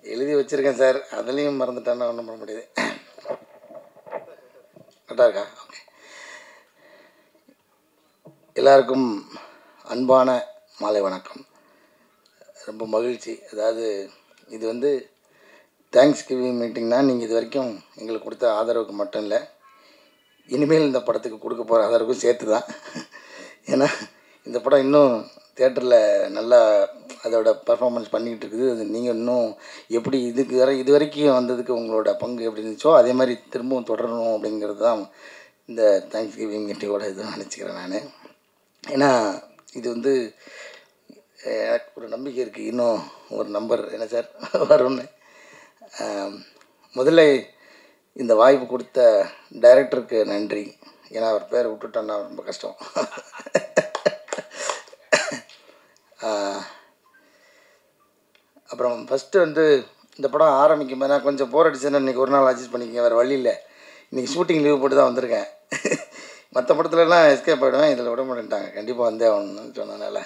எழுதி வச்சுருக்கேன் சார், அதுலேயும் மறந்துட்டேன்னா ஒன்றும் பண்ண முடியாது. கரெக்டாக இருக்கா? ஓகே. எல்லாருக்கும் அன்பான மாலை வணக்கம். ரொம்ப மகிழ்ச்சி. அதாவது இது வந்து தேங்க்ஸ் கிவிங் மீட்டிங்னால் நீங்கள் இது வரைக்கும் எங்களுக்கு கொடுத்த ஆதரவுக்கு மட்டும் இல்லை, இனிமேல் இந்த படத்துக்கு கொடுக்க போகிற ஆதரவுக்கும் சேர்த்து தான். ஏன்னா இந்த படம் இன்னும் தியேட்டரில் நல்லா அதோட பர்ஃபார்மன்ஸ் பண்ணிக்கிட்டு இருக்குது. அது நீங்கள் இன்னும் எப்படி இது வரைக்கும் வந்ததுக்கு உங்களோட பங்கு எப்படி இருந்துச்சோ அதே மாதிரி திரும்பவும் தொடரணும் அப்படிங்கிறது தான் இந்த தேங்க்ஸ் கிவிங் மீட்டிங்கோட இதுவும் நினச்சிக்கிறேன் நான். ஏன்னா இது வந்து எனக்கு ஒரு நம்பிக்கை இருக்குது, இன்னும் ஒரு நம்பர் என்ன சார் வரும்னு. முதல்ல இந்த வாய்ப்பு கொடுத்த டைரக்டருக்கு நன்றி. ஏன்னா அவர் பேரை விட்டுட்டோன்னா ரொம்ப கஷ்டம். அப்புறம் ஃபஸ்ட்டு வந்து இந்த படம் ஆரம்பிக்கும் போது நான் கொஞ்சம் போர் அடிச்சேன்னா இன்றைக்கி ஒரு நாள் அட்ஜஸ்ட் பண்ணிக்கங்க, வேறு வழி இல்லை. இன்றைக்கி ஷூட்டிங் லீவ் போட்டு தான் வந்திருக்கேன். மற்ற படத்துலலாம் எஸ்கேப் ஆகிடுவேன், இதில் விட மாட்டேன்ட்டாங்க, கண்டிப்பாக வந்தே ஆகணும்னு சொன்னதுனால.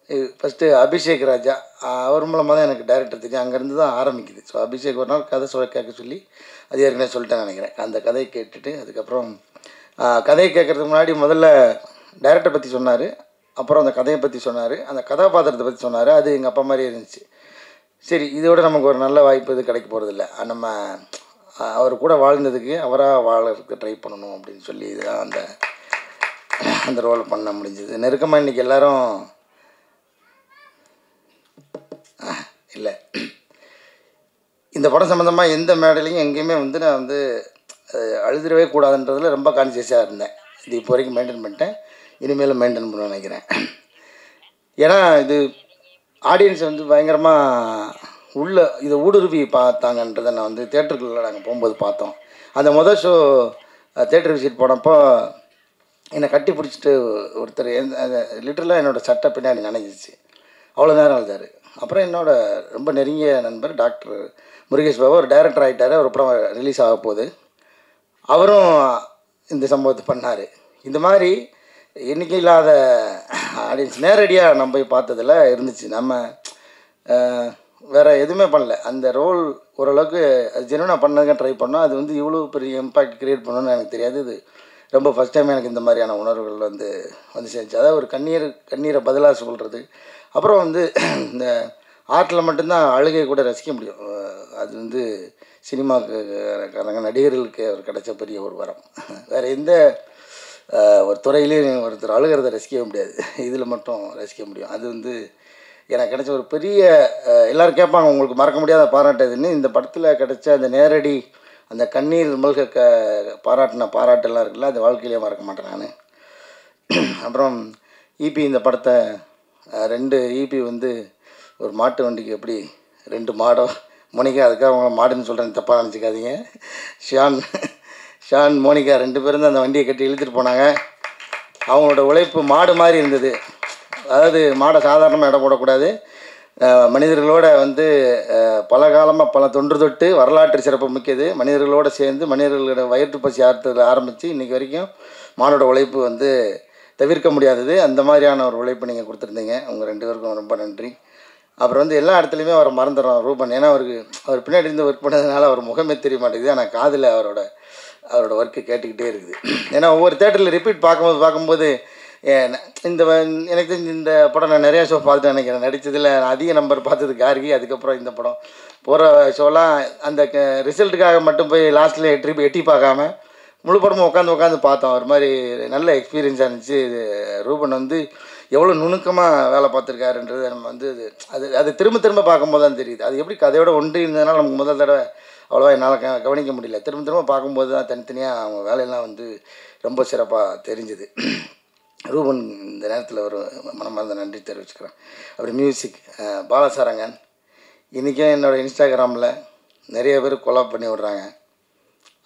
இது ஃபஸ்ட்டு அபிஷேக் ராஜா, அவர் மூலமாக தான் எனக்கு டைரக்டர் தெரியும், அங்கேருந்து தான் ஆரம்பிக்குது. ஸோ அபிஷேக் ஒரு நாள் கதை கேட்க சொல்லி அது ஏற்கனவே சொல்லிட்டேன் நினைக்கிறேன். அந்த கதையை கேட்டுட்டு அதுக்கப்புறம் கதையை கேட்குறதுக்கு முன்னாடி முதல்ல டைரக்டரை பற்றி சொன்னார், அப்புறம் அந்த கதையை பற்றி சொன்னார், அந்த கதாபாத்திரத்தை பற்றி சொன்னார். அது எங்கள் அப்பா மாதிரியே இருந்துச்சு. சரி, இதோட நமக்கு ஒரு நல்ல வாய்ப்பு இது கிடைக்க போகிறதில்ல, நம்ம அவர் கூட வாழ்ந்ததுக்கு அவராக வாழறதுக்கு ட்ரை பண்ணணும் அப்படின்னு சொல்லி இதுதான் அந்த ரோல் பண்ண முடிஞ்சது. நெருக்கமாக இன்றைக்கி எல்லோரும் இல்லை, இந்த படம் சம்மந்தமாக எந்த மேடையிலையும் எங்கேயுமே வந்து நான் வந்து அழுதுடவே கூடாதுன்றதில் ரொம்ப கான்சியஸாக இருந்தேன். இது இப்போ வரைக்கும் மெயின்டைன் பண்ணிட்டேன், இனிமேலும் மெயின்டைன் பண்ண நினைக்கிறேன். ஏன்னா இது ஆடியன்ஸ் வந்து பயங்கரமாக இதை ஊடுருவி பார்த்தாங்கன்றதை நான் வந்து தேட்டருக்குள்ளே நாங்கள் போகும்போது பார்த்தோம். அந்த மொதல் ஷோ தேட்டர் விசிட் போனப்போ என்னை கட்டி பிடிச்சிட்டு ஒருத்தர் லிட்டரலாக என்னோடய சட்டை பின்னாடி நினைஞ்சிச்சு, அவ்வளோ நேரம் அழுதார். அப்புறம் என்னோடய ரொம்ப நெருங்கிய நண்பர் டாக்டர் முருகேஷ் பாபு, ஒரு டைரக்டர் ஆகிட்டார், ஒரு படம் ரிலீஸ் ஆக போகுது, அவரும் இந்த சம்பவத்தை பண்ணார். இந்த மாதிரி எண்ணிக்கை இல்லாத ஆடியன்ஸ் நேரடியாக நம்ம போய் பார்த்ததில் இருந்துச்சு. நம்ம வேறு எதுவுமே பண்ணல, அந்த ரோல் ஓரளவுக்கு அது ஜெனுவனாக பண்ணதுக்கு ட்ரை பண்ணோம். அது வந்து இவ்வளோ பெரிய இம்பேக்ட் க்ரியேட் பண்ணணும்னு எனக்கு தெரியாது. இது ரொம்ப ஃபஸ்ட் டைம் எனக்கு இந்த மாதிரியான உணர்வுகள் வந்து சேர்ந்துச்சு. அதாவது ஒரு கண்ணீரை பதிலாக சொல்கிறது. அப்புறம் வந்து இந்த ஆர்ட்டில் மட்டும்தான் அழுகை கூட ரசிக்க முடியும். அது வந்து சினிமாக்காரங்க நடிகர்களுக்கு அவர் கிடைச்ச பெரிய ஒரு வரம். வேறு எந்த ஒரு துறையிலையும் ஒருத்தர் அழுகிறத ரசிக்கவே முடியாது, இதில் மட்டும் ரசிக்க முடியும். அது வந்து எனக்கு கிடைச்ச ஒரு பெரிய, எல்லோரும் கேட்பாங்க உங்களுக்கு மறக்க முடியாத பாராட்டுதுன்னு. இந்த படத்தில் கிடைச்ச அந்த நேரடி அந்த கண்ணீர் மல்க பாராட்டெல்லாம் இருக்குல்ல, அது வாழ்க்கையிலே மறக்க மாட்டேன் நான். அப்புறம் ஈபி இந்த படத்தை 2 ஈபி வந்து ஒரு மாட்டு வண்டிக்கு எப்படி 2 மாடோ மோனிகா, அதுக்காக அவங்க மாடுன்னு சொல்கிறேன்னு தப்பாக நினச்சிக்காதீங்க. ஷான் மோனிகா 2 பேரும் தான் அந்த வண்டியை கட்டி இழுத்துட்டு போனாங்க. அவங்களோட உழைப்பு மாடு மாதிரி இருந்தது. அதாவது மாடை சாதாரணமாக இடம் போடக்கூடாது, மனிதர்களோட வந்து பல காலமாக பல தொன்று தொட்டு வரலாற்று சிறப்பு மிக்கது. மனிதர்களோடு சேர்ந்து மனிதர்களோட வயிற்று பசி ஆறுறதுல ஆரம்பித்து இன்றைக்கி வரைக்கும் மாடோட உழைப்பு வந்து தவிர்க்க முடியாதது. அந்த மாதிரியான ஒரு உழைப்பு நீங்கள் கொடுத்துருந்தீங்க, உங்கள் 2 பேருக்கும் ரொம்ப நன்றி. அப்புறம் வந்து எல்லா இடத்துலையுமே அவரை மறந்துடுறோம் ரூபன், ஏன்னா அவர் பின்னாடி இருந்து ஒர்க் பண்ணதுனால அவர் முகமே தெரிய மாட்டேங்குது, ஆனால் காதில் அவரோட ஒர்க்கு கேட்டுக்கிட்டே இருக்குது. ஏன்னா ஒவ்வொரு தேட்டரில் ரிப்பீட் பார்க்கும்போது எனக்கு தெரிஞ்சு இந்த படம் நான் நிறையா ஷோ பார்த்துட்டு நினைக்கிறேன். நடித்ததில் நான் அதிக நம்பர் பார்த்தது கார்கி, அதுக்கப்புறம் இந்த படம். போகிற ஷோலாம் அந்த ரிசல்ட்டுக்காக மட்டும் போய் லாஸ்ட்டில் எட்டி பார்க்காம முழு படமும் உட்காந்து பார்த்தோம். ஒரு மாதிரி நல்ல எக்ஸ்பீரியன்ஸாக இருந்துச்சு. ரூபன் வந்து எவ்வளோ நுணுக்கமாக வேலை பார்த்துருக்காருன்றது நம்ம வந்து அது திரும்ப பார்க்கும்போது தான் தெரியுது. அது எப்படி கதையோட ஒன்றி இருந்ததுனால நமக்கு முதல் தடவை அவ்வளோவா என்னால் கவனிக்க முடியல. திரும்ப பார்க்கும்போது தான் தனித்தனியாக அவங்க வேலையெல்லாம் வந்து ரொம்ப சிறப்பாக தெரிஞ்சுது. ரூபன் இந்த நேரத்தில் ஒரு மனமார்ந்த நன்றி தெரிவிச்சுக்கிறேன். அப்புறம் மியூசிக் பாலசாரங்கன், இன்றைக்கும் என்னோடய இன்ஸ்டாகிராமில் நிறைய பேர் கொலாப் பண்ணி விட்றாங்க.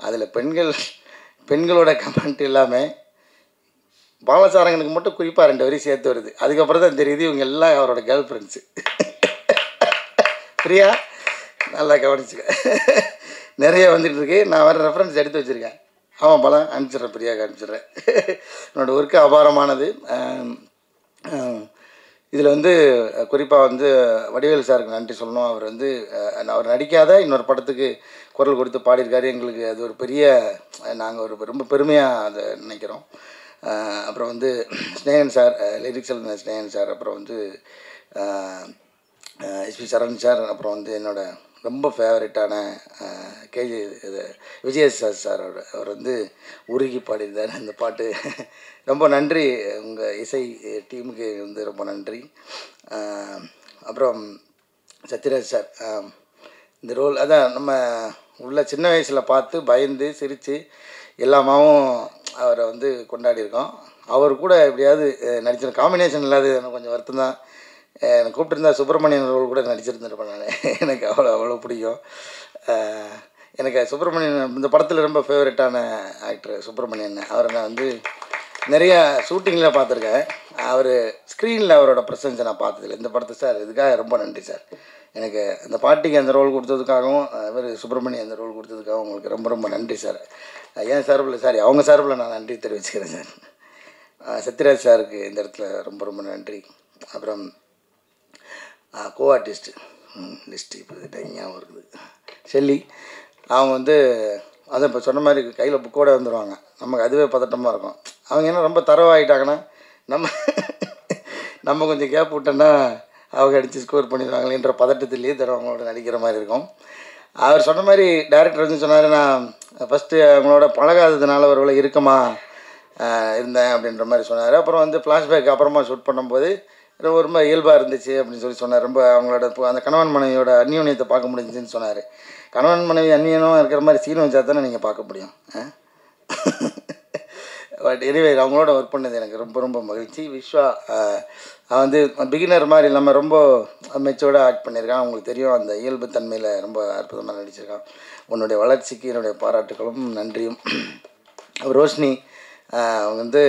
அதில் பெண்களோட கமெண்ட் எல்லாமே பாலசாரங்கனுக்கு மட்டும் குறிப்பாக 2 வரி சேர்த்து வருது. அதுக்கப்புறம் தான் தெரியுது இவங்க எல்லாம் அவரோட கேர்ள் ஃப்ரெண்ட்ஸு. பிரியா நல்லா கவனிச்சுக்க, நிறைய வந்துட்டுருக்கு. நான் வர ரெஃபரன்ஸ் எடுத்து வச்சுருக்கேன். ஆமாம் பல அனுப்பிச்சிட்றேன், பிரியாவுக்கு அனுப்பிச்சிட்றேன். என்னோடய ஒர்க்கு அபாரமானது. இதில் வந்து குறிப்பாக வந்து வடிவேலு சாருக்கு நன்றி சொல்லணும். அவர் வந்து அவர் நடிக்காத இன்னொரு படத்துக்கு குரல் கொடுத்து பாடியிருக்காரு. எங்களுக்கு அது ஒரு பெரிய நாங்கள் ஒரு ரொம்ப பெருமையாக அதை நினைக்கிறோம். அப்புறம் வந்து ஸ்னேகன் சார், லிரிக்ஸ் எழுதின ஸ்னேகன் சார், அப்புறம் வந்து எஸ்பி சரண் சார், அப்புறம் வந்து என்னோடய ரொம்ப ஃபேவரட்டான கேஜி இது விஜயசாஸ் சார், அவர் வந்து உருகி பாடியிருந்தார் அந்த பாட்டு. ரொம்ப நன்றி உங்கள் இசை டீமுக்கு வந்து ரொம்ப நன்றி. அப்புறம் சத்யராஜ் சார் இந்த ரோல் அதான் நம்ம உள்ள சின்ன வயசில் பார்த்து பயந்து சிரித்து எல்லாமாவும் அவரை வந்து கொண்டாடியிருக்கோம். அவர் கூட எப்படியாவது நடிச்சிருந்த காம்பினேஷன் இல்லாத எனக்கு கொஞ்சம் வருத்தம் தான். எனக்கு கூப்பிட்டுருந்தா சுப்பிரமணியன் ரோல் கூட நடிச்சிருந்துருப்பேன் நான். எனக்கு அவ்வளோ பிடிக்கும். எனக்கு சுப்பிரமணியன் இந்த படத்தில் ரொம்ப ஃபேவரட்டான ஆக்டர் சுப்பிரமணியன். அவரை நான் வந்து நிறையா ஷூட்டிங்கில் பார்த்துருக்கேன். அவர் ஸ்க்ரீனில் அவரோட ப்ரெசன்ஸை நான் பார்த்ததில்லை. இந்த படத்தை சார் இதுக்காக ரொம்ப நன்றி சார். எனக்கு அந்த பாட்டிக்கு அந்த ரோல் கொடுத்ததுக்காகவும் இவர் சுப்பிரமணியன் அந்த ரோல் கொடுத்ததுக்காகவும் உங்களுக்கு ரொம்ப ரொம்ப நன்றி சார். ஏன் சார்பில் சாரி அவங்க சார்பில் நான் நன்றி தெரிவிச்சுக்கிறேன் சார். சத்யராஜ் சாருக்கு இந்த இடத்துல ரொம்ப ரொம்ப நன்றி. அப்புறம் கோ ஆர்டிஸ்ட்டு லிஸ்ட்டு இப்போ ஞாபகம் இருக்குது, ஷெல்லி. அவங்க வந்து அதை இப்போ சொன்ன மாதிரி கையில் புக்கோடு வந்துடுவாங்க. நமக்கு அதுவே பதட்டமாக இருக்கும். அவங்க என்ன ரொம்ப தரவாகிட்டாங்கன்னா நம்ம கொஞ்சம் கேப் விட்டோன்னா அவங்க அடித்து ஸ்கோர் பண்ணிடுவாங்களேன்ற பதட்டத்திலேயே தரவங்களோட நடிக்கிற மாதிரி இருக்கும். அவர் சொன்ன மாதிரி டைரக்டர் வந்து சொன்னார், நான் ஃபஸ்ட்டு அவங்களோட பழகாததுனால ஒரு இறுக்கமாக இருந்தேன் அப்படின்ற மாதிரி சொன்னார். அப்புறம் வந்து ஃப்ளாஷ்பேக் அப்புறமா ஷூட் பண்ணும்போது ரொம்ப இயல்பாக இருந்துச்சு அப்படின்னு சொன்னார். ரொம்ப அவங்களோட அந்த கணவன் மனைவியோட அந்யோன்யத்தை பார்க்க முடிஞ்சுன்னு சொன்னார். கணவன் மனைவி அந்நியனும் இருக்கிற மாதிரி சீன் வச்சா தானே நீங்கள் பார்க்க முடியும். பட் எனிவே அவங்களோட ஒர்க் பண்ணது எனக்கு ரொம்ப ரொம்ப மகிழ்ச்சி. விஸ்வா வந்து பிகினர் மாதிரி இல்லாமல் ரொம்ப மெச்சோர்டாக ஆக்ட் பண்ணியிருக்கான். அவங்களுக்கு தெரியும் அந்த இயல்பு தன்மையில் ரொம்ப அற்புதமாக நடிச்சிருக்கான். உன்னுடைய வளர்ச்சிக்கு என்னுடைய பாராட்டுகளும் நன்றியும். ரோஷினி அவங்க வந்து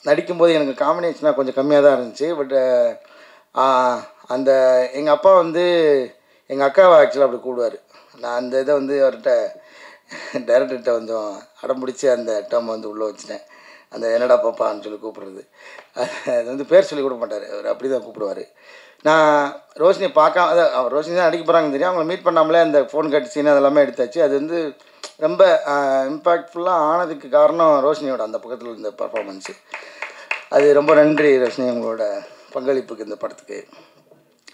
நடிக்கும்போது எனக்கு காம்பினேஷனாக கொஞ்சம் கம்மியாக தான் இருந்துச்சு. பட் அந்த எங்கள் அப்பா வந்து எங்கள் அக்காவை ஆக்சுவலாக அப்படி கூடுவார். நான் அந்த இதை வந்து அவர்கிட்ட டைரக்டர்கிட்ட கொஞ்சம் அடம் பிடிச்சி அந்த டேர்ம் வந்து உள்ளே வச்சுட்டேன். அந்த என்னடா பாப்பான்னு சொல்லி கூப்பிட்றது, அது வந்து பேர் சொல்லி கூட மாட்டார், அவர் அப்படி தான் கூப்பிடுவார். நான் ரோஷினி பார்க்காம அதான் ரோஷினி தான் நடிக்க போகிறாங்கன்னு தெரியும். அவங்கள மீட் பண்ணாமலே அந்த ஃபோன் கட் சீன் அதெல்லாமே எடுத்தாச்சு. அது வந்து ரொம்ப இம்பேக்ட்ஃபுல்லாக ஆனதுக்கு காரணம் ரோஷினியோட அந்த பக்கத்தில் இருந்த பர்ஃபார்மன்ஸு. அது ரொம்ப நன்றி ரோஷினி உங்களோட பங்களிப்புக்கு இந்த படத்துக்கு.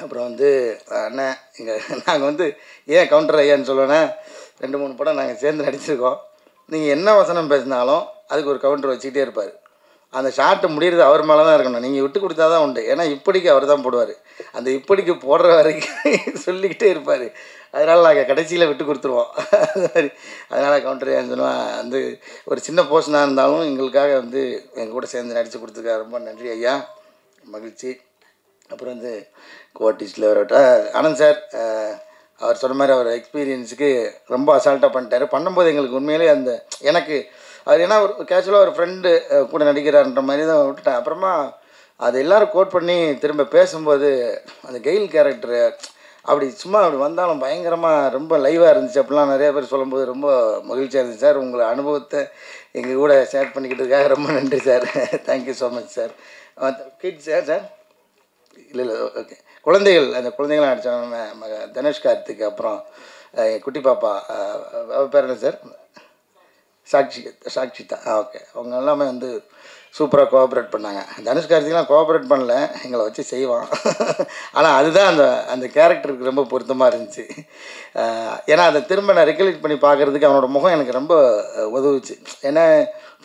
அப்புறம் வந்து அண்ணன் நாங்கள் வந்து ஏன் கவுண்டர் ஐயான்னு சொல்லுவேன்னா, 2-3 படம் நாங்கள் சேர்ந்து நடிச்சிருக்கோம். நீங்கள் என்ன வசனம் பேசினாலும் அதுக்கு ஒரு கவுண்டர் வச்சுக்கிட்டே இருப்பார். அந்த ஷார்ட்டு முடிகிறது அவர் மேலே தான் இருக்கணும். நீங்கள் விட்டு கொடுத்தா தான் உண்டு. ஏன்னா இப்படிக்கு அவர் தான் போடுவார். அந்த இப்படிக்கு போடுற வரைக்கும் சொல்லிக்கிட்டே இருப்பார். அதனால் நாங்கள் கடைசியில் விட்டு கொடுத்துருவோம். அது மாதிரி அதனால் கவுண்டர் ஏன்னு சொல்லுவேன். வந்து ஒரு சின்ன போர்ஷனாக இருந்தாலும் எங்களுக்காக வந்து எங்கள் கூட சேர்ந்து நடித்து கொடுத்துருக்காரு. ரொம்ப நன்றி ஐயா, மகிழ்ச்சி. அப்புறம் வந்து கோஆர்டிஸ்டில் வரட்ட ஆனந்த் சார், அவர் சொன்ன மாதிரி அவர் எக்ஸ்பீரியன்ஸுக்கு ரொம்ப அசால்ட்டாக பண்ணிட்டார். பண்ணும்போது எங்களுக்கு உண்மையிலே அந்த எனக்கு அது ஏன்னா ஒரு கேஷுவலாக ஒரு ஃப்ரெண்டு கூட நடிக்கிறார்ன்ற மாதிரி தான் விட்டுட்டேன். அப்புறமா அது எல்லோரும் கோட் பண்ணி திரும்ப பேசும்போது அந்த கெயில் கேரக்டரு அப்படி சும்மா அப்படி வந்தாலும் பயங்கரமாக ரொம்ப லைவாக இருந்துச்சு. அப்படிலாம் நிறையா பேர் சொல்லும்போது ரொம்ப மகிழ்ச்சியாக இருந்துச்சு சார். உங்களை அனுபவத்தை எங்கள் கூட ஷேர் பண்ணிக்கிட்டதுக்காக ரொம்ப நன்றி sir. Thank you so much sir. Kids sir இல்லை ஓகே, குழந்தைகள் அந்த குழந்தைகளாம் அடித்தவங்க தனுஷ் கார்த்திக், அப்புறம் குட்டி பாப்பா பேர் என்ன சார், சாக்ஷிதா ஓகே, அவங்க எல்லாமே வந்து சூப்பராக கோஆப்ரேட் பண்ணாங்க. தனுஷ் கார்த்திக்லாம் கோஆப்ரேட் பண்ணல, எங்களை வச்சு செய்வான். ஆனால் அதுதான் அந்த அந்த கேரக்டருக்கு ரொம்ப பொருத்தமாக இருந்துச்சு. ஏன்னா அதை திரும்ப நான் ரெக்கலெக்ட் பண்ணி பார்க்குறதுக்கு அவனோட முகம் எனக்கு ரொம்ப உதவுச்சு. ஏன்னா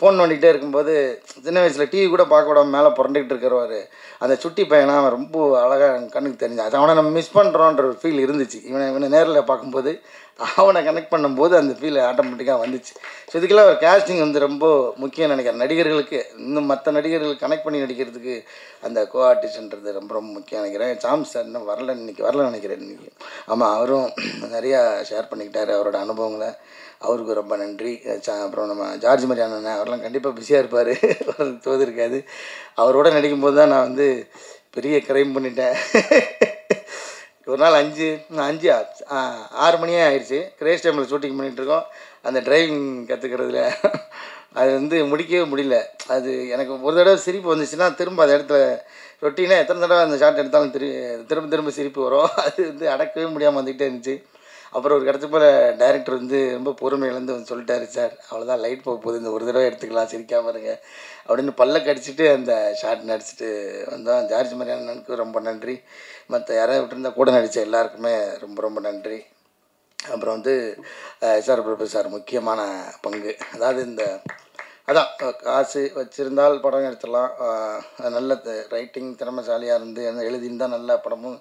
ஃபோன் நோண்டிகிட்டே இருக்கும்போது சின்ன வயசில் டிவி கூட பார்க்க விடாமல் மேலே புரண்டுக்கிட்டு இருக்கிறவர் அந்த சுட்டி பையனாக அவன் ரொம்ப அழகாக கண்ணுக்கு தெரிஞ்சான். அது அவனை நம்ம மிஸ் பண்ணுறோன்ற ஒரு ஃபீல் இருந்துச்சு. இவனை நேரில் பார்க்கும்போது அவனை கனெக்ட் பண்ணும்போது அந்த ஃபீல் ஆட்டோமேட்டிக்காக வந்துச்சு. ஸோ இதுக்கெல்லாம் ஒரு கேஸ்டிங் வந்து ரொம்ப முக்கியம் நினைக்கிறேன். நடிகர்களுக்கு இன்னும் மற்ற நடிகர்களுக்கு கனெக்ட் பண்ணி நடிக்கிறதுக்கு அந்த கோ ஆர்டிஸ்ட்ன்றது ரொம்ப ரொம்ப முக்கியம் நினைக்கிறேன். சாம்ஸ் சார் இன்னும் வரல நினைக்கிறேன் இன்றைக்கி. ஆமாம், அவரும் நிறையா ஷேர் பண்ணிக்கிட்டார் அவரோட அனுபவங்களை. அவருக்கு ரொம்ப நன்றி. அப்புறம் நம்ம ஜார்ஜ் மரியான் அண்ணன் அவரெல்லாம் கண்டிப்பாக பிஸியாக இருப்பார், வரதுக்கு தோது இருக்காது. அவரோட நடிக்கும்போது தான் நான் வந்து பெரிய கிரைம் பண்ணிட்டேன். ஒரு நாள் 6 மணியே ஆயிடுச்சு. கிரேஸ் டைமில் ஷூட்டிங் பண்ணிகிட்ருக்கோம். அந்த டிரைவிங் கற்றுக்கிறதுல அது வந்து முடிக்கவே முடியல. அது எனக்கு ஒரு தடவை சிரிப்பு வந்துச்சுன்னா, திரும்ப அந்த இடத்துல ரொட்டீனாக எத்தனை தடவை அந்த ஷாட் எடுத்தாலும் திரும்ப திரும்ப சிரிப்பு வரும். அது வந்து அடக்கவே முடியாமல் வந்துக்கிட்டே இருந்துச்சு. அப்புறம் ஒரு கட்டத்துக்கு மேல டைரக்டர் வந்து ரொம்ப பொறுமை இழந்து வந்து சொல்லிட்டாரு, "சார் அவ்வளோதான், லைட் போக போகுது. இந்த ஒரு தடவை எடுத்துக்கலாம், சிரிக்காம இருங்க." அப்படின்னு பல்ல கடிச்சிட்டு அந்த ஷாட் நடிச்சுட்டு வந்தோம். ஜார்ஜ் மரியானனுக்கு ரொம்ப நன்றி. மற்ற யாராவது விட்டுருந்தா கூட நடித்த எல்லாருக்குமே ரொம்ப ரொம்ப நன்றி. அப்புறம் வந்து எஸ்ஆர் பிரபு சார் முக்கியமான பங்கு. அதாவது இந்த அதான் காசு வச்சுருந்தால் படம் எடுத்துடலாம். நல்ல ரைட்டிங் திறமைசாலியாக இருந்து எழுதியிருந்தால் நல்ல படமும்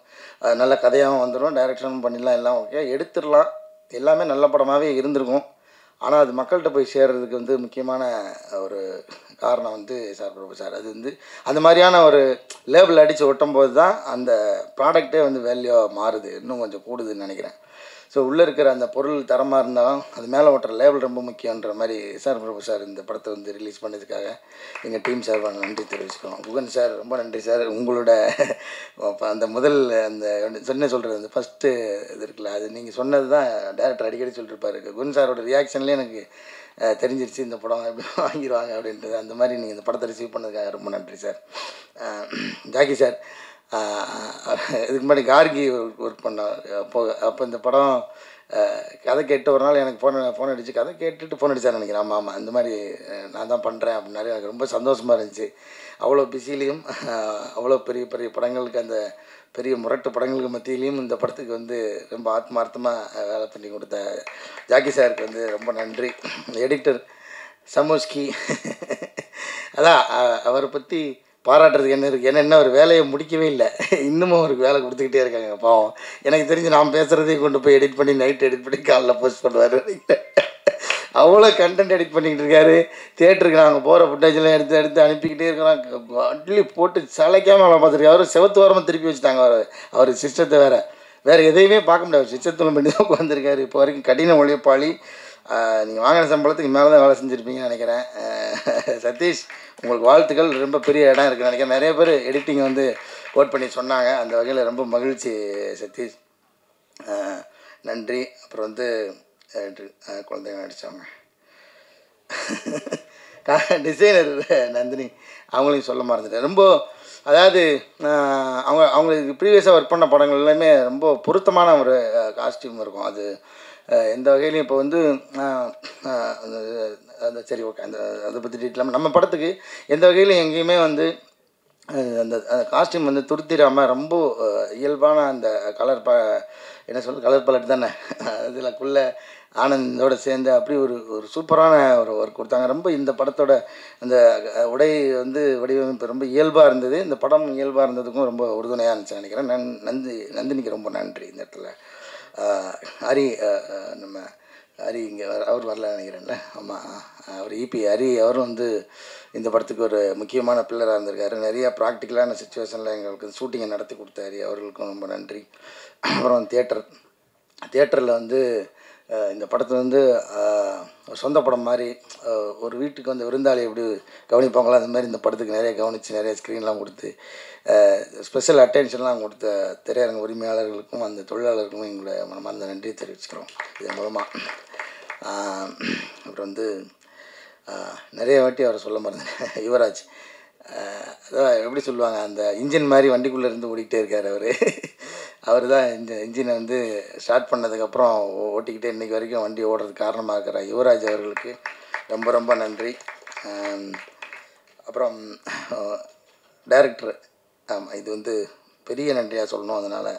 நல்ல கதையாகவும் வந்துடும், டைரக்ஷனும் பண்ணிடலாம், எல்லாம் ஓகே, எடுத்துடலாம். எல்லாமே நல்ல படமாகவே இருந்திருக்கும். ஆனால் அது மக்கள்கிட்ட போய் சேர்றதுக்கு வந்து முக்கியமான ஒரு காரணம் வந்து எஸ்ஆர் பிரபு சார். அது வந்து அந்த மாதிரியான ஒரு லேபிள் அடித்து ஒட்டும்போது தான் அந்த ப்ராடக்டே வந்து வேல்யூவாக மாறுது, இன்னும் கொஞ்சம் கூடுதுன்னு நினைக்கிறேன். ஸோ உள்ளே இருக்கிற அந்த பொருள் தரமாக இருந்தாலும் அது மேலே ஓட்டுற லேபிள் ரொம்ப முக்கியன்ற மாதிரி எஸ்ஆர் பிரபு சார் இந்த படத்தை வந்து ரிலீஸ் பண்ணதுக்காக எங்கள் டீம் சார்பாக நன்றி தெரிவிச்சுக்கிறோம். குகன் சார் ரொம்ப நன்றி சார். உங்களோட அந்த முதல் அந்த சொன்ன சொல்கிறது அந்த ஃபஸ்ட்டு இது இருக்குல்ல, அது நீங்கள் சொன்னது தான் டேரக்டர் அடிக்கடி சொல்லியிருப்பாரு. குகன் சாரோட ரியாக்ஷன்லேயே எனக்கு தெரிஞ்சிருச்சு இந்த படம் எப்படி வாங்கிடுவாங்க அப்படின்றது. அந்த மாதிரி நீங்கள் இந்த படத்தை ரிசீவ் பண்ணதுக்காக ரொம்ப நன்றி சார். ஜாக்கி சார் இதுக்கு முன்னாடி கார்கி ஒர்க் பண்ணார். அப்போ இந்த படம் கதை கேட்டு ஒரு நாள் எனக்கு ஃபோன் அடித்து கதை கேட்டுட்டு ஃபோன் அடித்தார் நினைக்கிறேன். ஆமாம் ஆமாம், இந்த மாதிரி நான் தான் பண்ணுறேன் அப்படின்னாரு. எனக்கு ரொம்ப சந்தோஷமாக இருந்துச்சு. அவ்வளோ பிஸிலையும் அவ்வளோ பெரிய பெரிய படங்களுக்கு, அந்த பெரிய முரட்டு படங்களுக்கு மத்தியிலையும் இந்த படத்துக்கு வந்து ரொம்ப ஆத்மார்த்தமாக வேலை பண்ணி கொடுத்த ஜாக்கி சாருக்கு வந்து ரொம்ப நன்றி. எடிட்டர் சமோஸ்கி, அதான் அவரை பற்றி பாராட்டுறதுக்கு என்ன இருக்குது, ஏன்னா ஒரு வேலையை முடிக்கவே இல்லை, இன்னமும் அவருக்கு வேலை கொடுத்துக்கிட்டே இருக்காங்க பாவம். எனக்கு தெரிஞ்சு நான் பேசுகிறதையும் கொண்டு போய் எடிட் பண்ணி நைட் எடிட் பண்ணி காலைல போஸ்ட் பண்ணுவார். அவ்வளோ கண்டென்ட் எடிட் பண்ணிக்கிட்டு இருக்காரு. தியேட்டருக்கு நாங்கள் போகிற ஃபுட்டேஜெலாம் எடுத்து எடுத்து அனுப்பிக்கிட்டே இருக்கிறோம். அட்லி போட்டு சளைக்காமல் வேலை பார்த்துருக்காரு. அவர் செவத்து வாரமாக திருப்பி வச்சுட்டாங்க அவர் சிஸ்டத்தை வேறு எதையுமே பார்க்க முடியாது. சிஸ்டத்தில் பண்ணி தான் உட்காந்துருக்காரு. இப்போ வரைக்கும் கடின உழைப்பாளி. நீங்கள் வாங்கின சம்பளத்துக்கு மேலே தான் வேலை செஞ்சுருப்பீங்கன்னு நினைக்கிறேன். சதீஷ், உங்களுக்கு வாழ்த்துக்கள். ரொம்ப பெரிய இடம் இருக்குதுன்னு நினைக்கிறேன். நிறைய பேர் எடிட்டிங் வந்து ஓட் பண்ணி சொன்னாங்க. அந்த வகையில் ரொம்ப மகிழ்ச்சி சதீஷ், நன்றி. அப்புறம் வந்து குழந்தைங்க நடித்தவங்க டிசைனர் நந்தினி, அவங்களையும் சொல்ல மறந்துட்டேன். ரொம்ப அதாவது அவங்களுக்கு ப்ரீவியஸாக ஒர்க் பண்ண படங்கள் எல்லாமே ரொம்ப பொருத்தமான ஒரு காஸ்டியூம் இருக்கும். அது எந்த வகையிலையும் இப்போ வந்து அந்த சரி ஓகே, அதை பற்றி டீட்டெயிலாக நம்ம படத்துக்கு எந்த வகையிலும் எங்கேயுமே வந்து அந்த காஸ்டியூம் வந்து துருத்திடாமல் ரொம்ப இயல்பான அந்த கலர் என்ன சொல்கிறது, கலர் பலட் தானே, அதில்க்குள்ளே ஆனந்தோடு சேர்ந்து அப்படி ஒரு சூப்பரான ஒரு ஒர்க் கொடுத்தாங்க. ரொம்ப இந்த படத்தோட அந்த உடை வந்து வடிவமைப்பு ரொம்ப இயல்பாக இருந்தது. இந்த படம் இயல்பாக இருந்ததுக்கும் ரொம்ப உறுதுணையாக இருந்துச்சு நினைக்கிறேன். நந்தினிக்கு ரொம்ப நன்றி. இந்த இடத்துல ஹரி, நம்ம ஹரி இங்கே அவர் வரல நினைக்கிறேன்ல. ஆமாம், அவர் இபி ஹரி அவரும் வந்து இந்த படத்துக்கு ஒரு முக்கியமான பில்லராக இருந்திருக்காரு. நிறையா ப்ராக்டிக்கலான சுச்சுவேஷனில் எங்களுக்கு ஷூட்டிங்கை நடத்தி கொடுத்தாரு. அவர்களுக்கும் ரொம்ப நன்றி. அப்புறம் தியேட்டரில் வந்து இந்த படத்தை வந்து சொந்த படம் மாதிரி ஒரு வீட்டுக்கு வந்து விருந்தாளி எப்படி கவனிப்பாங்களோ அந்த மாதிரி இந்த படத்துக்கு நிறைய கவனித்து நிறைய ஸ்க்ரீன்லாம் கொடுத்து ஸ்பெஷல் அட்டென்ஷன்லாம் கொடுத்த திரையரங்க உரிமையாளர்களுக்கும் அந்த தொழிலாளர்களுக்கும் எங்களை மனமார்ந்த நன்றியை தெரிவிச்சுக்கிறோம் இதன் மூலமாக. அப்புறம் வந்து நிறைய வாட்டி அவரை சொல்ல மறந்தேன், யுவராஜ். அதான் எப்படி சொல்லுவாங்க, அந்த இன்ஜின் மாதிரி வண்டிக்குள்ளே இருந்து ஓடிக்கிட்டே இருக்கார் அவர் தான் இந்த இன்ஜினை வந்து ஸ்டார்ட் பண்ணதுக்கப்புறம் ஓட்டிக்கிட்டே இன்றைக்கி வரைக்கும் வண்டி ஓடுறதுக்கு காரணமாக இருக்கிற யுவராஜ் அவர்களுக்கு ரொம்ப ரொம்ப நன்றி. அப்புறம் டைரக்டர், ஆமாம், இது வந்து பெரிய நன்றியாக சொல்லணும். அதனால்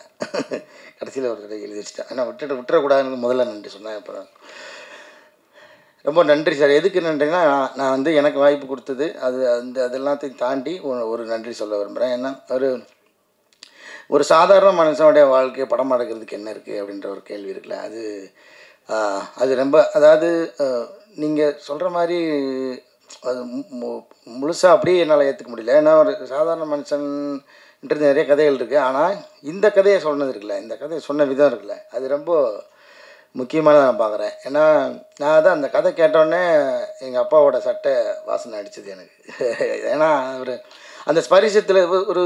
கடைசியில் ஒரு தடவை எழுதி வச்சுட்டேன். ஆனால் விட்டுறக்கூடாதுன்னு முதல்ல நன்றி சொன்னேன். அப்புறம் ரொம்ப நன்றி சார். எதுக்கு நன்றினா, நான் வந்து எனக்கு வாய்ப்பு கொடுத்தது அது எல்லாத்தையும் தாண்டி ஒரு நன்றி சொல்ல விரும்புகிறேன். ஏன்னா ஒரு சாதாரண மனுஷனுடைய வாழ்க்கையை படம் எடுக்கிறதுக்கு என்ன இருக்குது அப்படின்ற ஒரு கேள்வி இருக்குல்ல, அது ரொம்ப, அதாவது நீங்கள் சொல்கிற மாதிரி அது முழுசாக அப்படியே என்னால் ஏற்றுக்க முடியல. ஏன்னா ஒரு சாதாரண மனுஷன்ன்றது நிறைய கதைகள் இருக்குது. ஆனால் இந்த கதையை சொன்னது இருக்குல்ல, இந்த கதையை சொன்ன விதம் இருக்குல்ல, அது ரொம்ப முக்கியமானதாக நான் பார்க்குறேன். ஏன்னா நான் தான் அந்த கதை கேட்டோடனே எங்கள் அப்பாவோட சட்டை வாசனை அடித்தது எனக்கு. ஏன்னா அந்த ஸ்பரிசத்தில் ஒரு